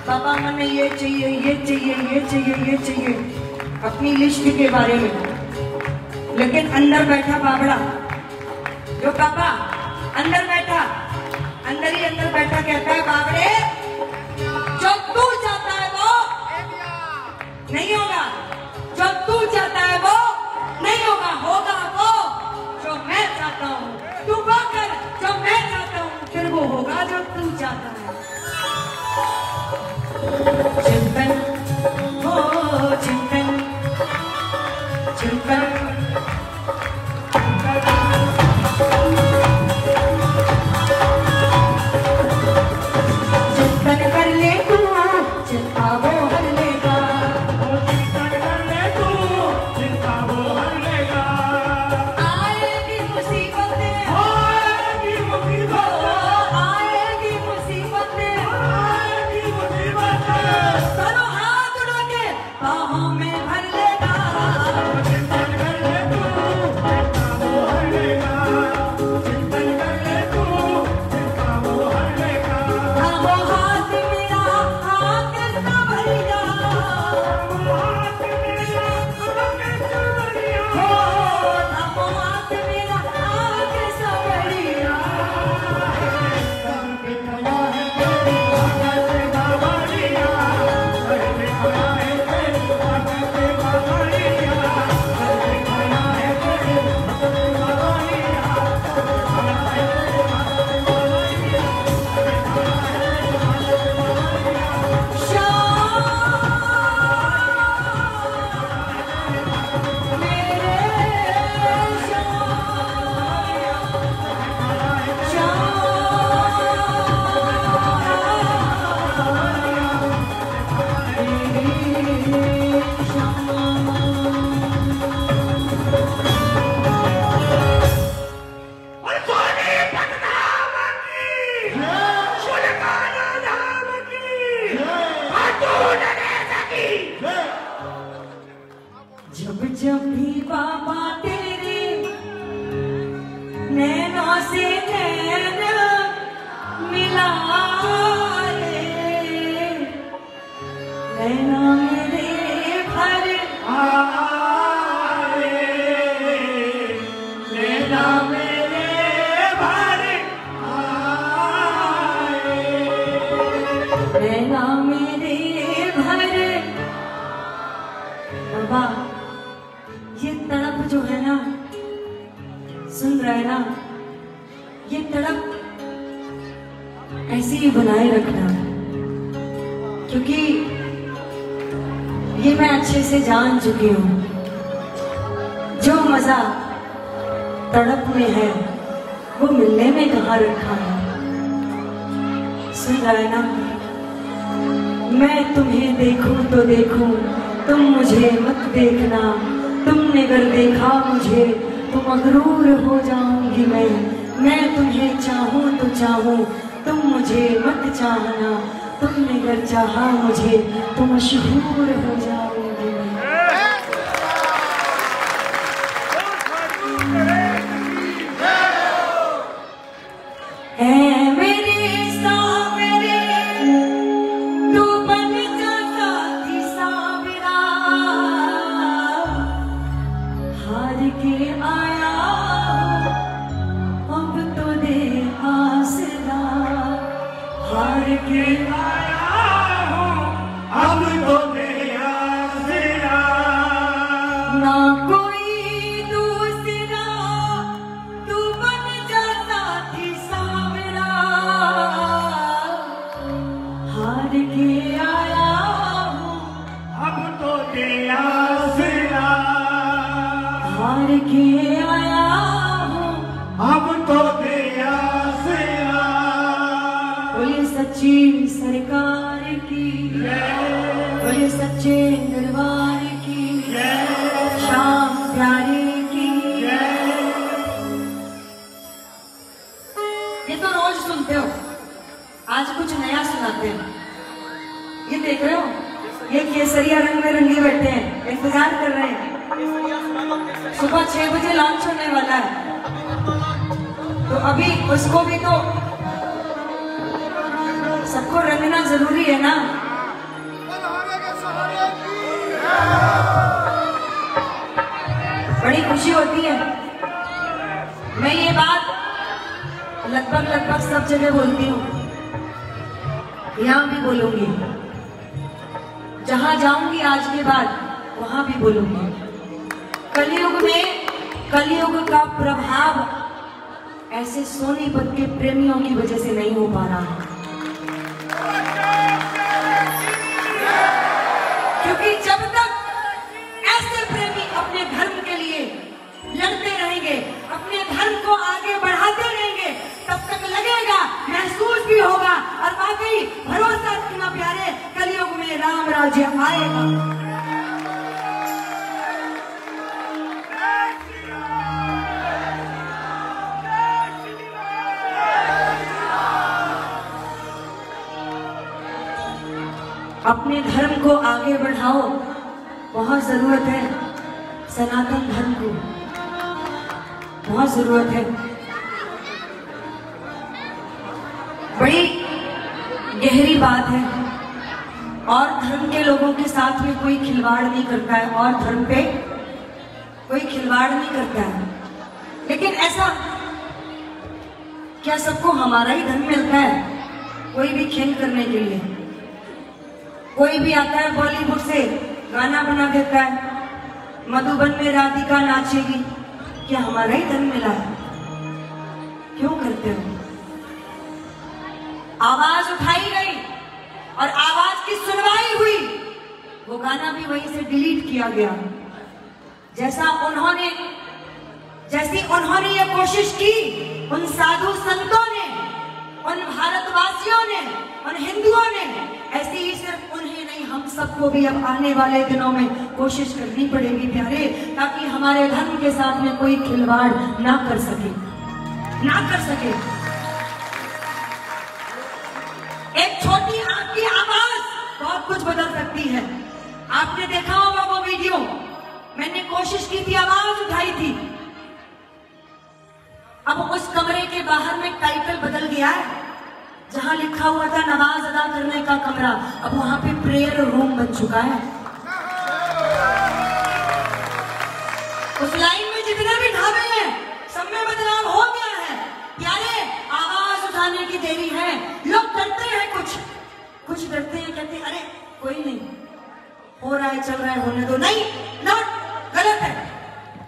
बाबा मन ये चाहिए, ये चाहिए, ये चाहिए, ये चाहिए, अपनी लिस्ट के बारे में। लेकिन अंदर बैठा बाबड़ा, जो पापा अंदर बैठा, अंदर ही अंदर बैठा कहता है बाबड़े जो तू चाहता है वो नहीं होगा। जो तू चाहता है वो नहीं होगा, होगा वो जो मैं चाहता हूँ। तू वो कर जो मैं चाहता हूँ, फिर वो होगा जो तू चाहता है। चिंतन हो चिंतन चिंतन चिंतन कर ले तू, चिंता वो हर लेगा। चिंतन कर ले तू, चिंता वो हर लेगा। आएगी मुसीबतें, आएगी मुसीबत, आएगी मुसीबतें, आएगी मुसीबत। करो हाथ उड़ा के बाहों में भर लेगा। चिंतन कर ले तू, चिंता वो हर लेगा। चिंतन कर ले तू, चिंता वो हर लेगा। वो हाथ मेरा आके संभलिया, हाथ मेरा आके संभलिया। वो हाथ मेरा आके संभलिया। करके खड़ा है तेरी ताकत से बावरिया। करके खड़ा है तेरी ताकत से बावरिया। करके खड़ा है तेरी ताकत से बावरिया। जब जब भी बाबा तेरे नैनों से नैन मिलाए, नैना मेरे भर आए लेना मेरे भर आए। नैना मेरे भर। बाबा ये तड़प जो है ना, सुन रहे ना, ये तड़प ऐसे ही बनाए रखना, क्योंकि ये मैं अच्छे से जान चुकी हूँ। जो मजा तड़प में है वो मिलने में कहाँ रखा है। सुन रहे ना, मैं तुम्हें देखूं तो देखूं, तुम मुझे मत देखना। तुमने अगर देखा मुझे तो मगरूर हो जाऊंगी मैं तुम्हें चाहूं तो चाहूं, तुम मुझे मत चाहना। तुमने अगर चाहा मुझे तो मशहूर हो जाऊंगी मैं। है मेरे सावरे तू बन जा साथी सावरा, हार के आया अब तो दे आसरा। हार के आया हूँ अब तो तेरा सिरा। ना कोई दूसरा, तू बन जा साथी सावरा। हार के आया हूँ अब तो तेरा सिरा। हार के आया हूँ। अब तो तेरा सिरा। बोलिए सच्ची सरकार की, बोलिए सच्चे दरबार की, शाम प्यारे की। ये तो रोज सुनते हो, आज कुछ नया सुनाते हैं। ये देख रहे हो, ये केसरिया रंग में रंगे बैठे हैं, इंतजार कर रहे हैं। सुबह 6 बजे लॉन्च होने वाला है, तो अभी उसको भी तो सबको रंगना जरूरी है ना। बड़ी खुशी होती है। मैं ये बात लगभग सब जगह बोलती हूँ, यहाँ भी बोलूंगी। जहां जाऊंगी आज के बाद वहां भी बोलूंगी। कलयुग का प्रभाव ऐसे सोनीपत के प्रेमियों की वजह से नहीं हो पा रहा है, क्योंकि जब तक ऐसे प्रेमी अपने धर्म के लिए लड़ते रहेंगे, अपने धर्म को आगे बढ़ाते रहेंगे, तब तक लगेगा, महसूस भी होगा और वाकई भरोसा रखना प्यारे, कलयुग में राम राज्य आएगा। अपने धर्म को आगे बढ़ाओ, बहुत जरूरत है, सनातन धर्म को बहुत जरूरत है। बड़ी गहरी बात है, और धर्म के लोगों के साथ में कोई खिलवाड़ नहीं करता है, और धर्म पे कोई खिलवाड़ नहीं करता है। लेकिन ऐसा क्या सबको हमारा ही धर्म मिलता है? कोई भी खेल करने के लिए कोई भी आता है, बॉलीवुड से गाना बना देता है, मधुबन में राधिका नाचेगी, क्या हमारा ही धर्म मिला है? क्यों करते हो? आवाज उठाई गई और आवाज की सुनवाई हुई, वो गाना भी वहीं से डिलीट किया गया। जैसी उन्होंने ये कोशिश की, उन साधु संतों ने, उन भारतवासियों ने, उन हिंदुओं ने, ऐसे ही सिर्फ उन्हें नहीं, हम सबको भी अब आने वाले दिनों में कोशिश करनी पड़ेगी प्यारे, ताकि हमारे धर्म के साथ में कोई खिलवाड़ ना कर सके। एक छोटी आपकी आवाज बहुत कुछ बदल सकती है। आपने देखा होगा वो वीडियो, मैंने कोशिश की थी, आवाज उठाई थी। अब उस कमरे के बाहर में टाइटल बदल गया है, जहां लिखा हुआ था नमाज अदा करने का कमरा, अब वहां पे प्रेयर रूम बन चुका है। उस लाइन में जितने भी ढाबे हैं, सब में बदलाव हो गया है प्यारे। आवाज उठाने की देरी है, लोग डरते हैं, कुछ डरते हैं, कहते हैं अरे कोई नहीं, हो रहा है, चल रहा है, होने दो। नहीं, नॉट, गलत है।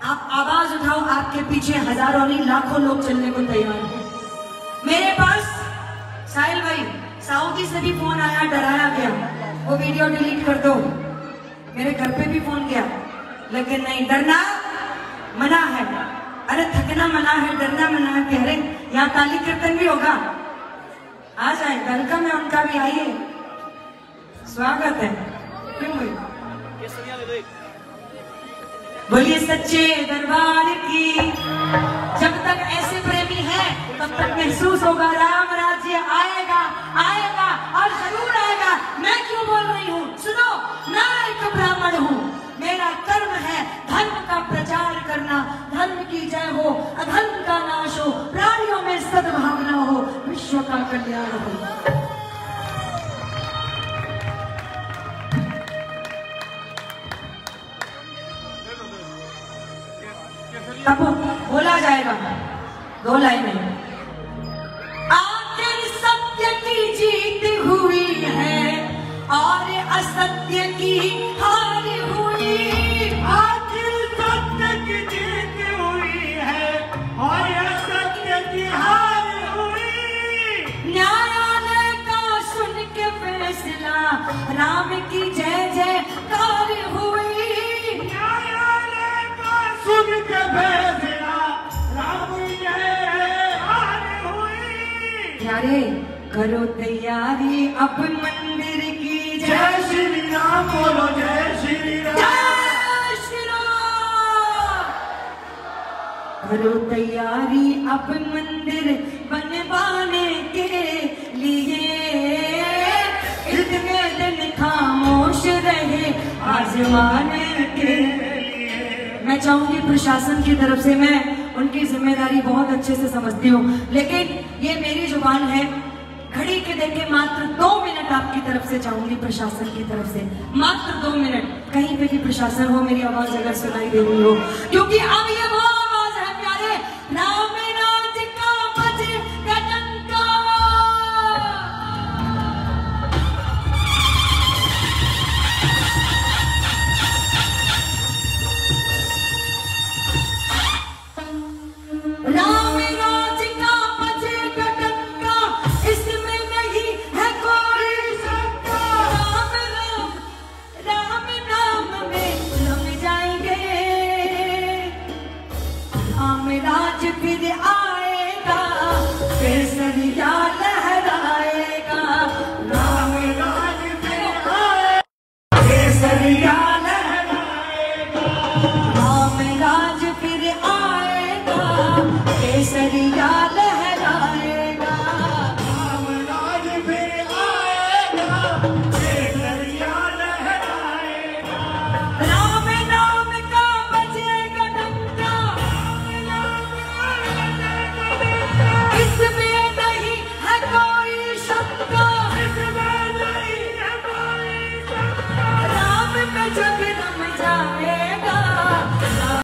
आप आवाज उठाओ, आपके पीछे हजारों नहीं लाखों लोग चलने को तैयार हैं। मेरे पास साहिल भाई सऊदी से भी फोन आया, डराया गया, वो वीडियो डिलीट कर दो। मेरे घर पे भी फोन किया, लेकिन नहीं, डरना मना है, अरे थकना मना है, डरना मना है। कह रहे यहाँ ताली कीर्तन भी होगा, आ जाए, वेलकम है उनका भी, आइए, स्वागत है। क्यों भाई? बोलिए सच्चे दरबार की। जब तक ऐसे प्रेमी हैं, तब तक महसूस होगा राम राज्य आएगा और जरूर आएगा। मैं क्यों बोल रही हूँ? सुनो, मैं एक ब्राह्मण हूँ, मेरा कर्म है धर्म का प्रचार करना। धर्म की जय हो, अधर्म का नाश हो, प्राणियों में सद्भावना हो, विश्व का कल्याण हो। तब बोला जाएगा 2 लाइनें। आखिर सत्य की जीत हुई है और असत्य की हार हुई। आखिर सत्य की जीत हुई है और असत्य की हार हुई। न्यायालय का सुन के फैसला, राम की जय जयकार हुई। न्यायालय का सुन के फैसला, राम की जयकार हुई। प्यारे, करो तैयारी अब मंदिर की। जय श्री राम बोलो, जय श्री राम। जय श्री राम। करो तैयारी अब मंदिर बनवाने के लिए। इतने दिन खामोश रहे आजमाने के लिए। मैं चाहूंगी प्रशासन की तरफ से, मैं उनकी जिम्मेदारी बहुत अच्छे से समझती हूँ, लेकिन ये मेरी जुबान है, घड़ी के देखे मात्र 2 मिनट आपकी तरफ से चाहूंगी, प्रशासन की तरफ से मात्र 2 मिनट। कहीं पे भी प्रशासन हो, मेरी आवाज अगर सुनाई दे रही हो, क्योंकि अब ये वो आवाज है प्यारे, राम राज का बजे डंका। राज फिर आएगा, केसरिया लहराएगा। राम राज फिर आए, केसरिया लहराएगा। राम राज फिर आएगा, केसरिया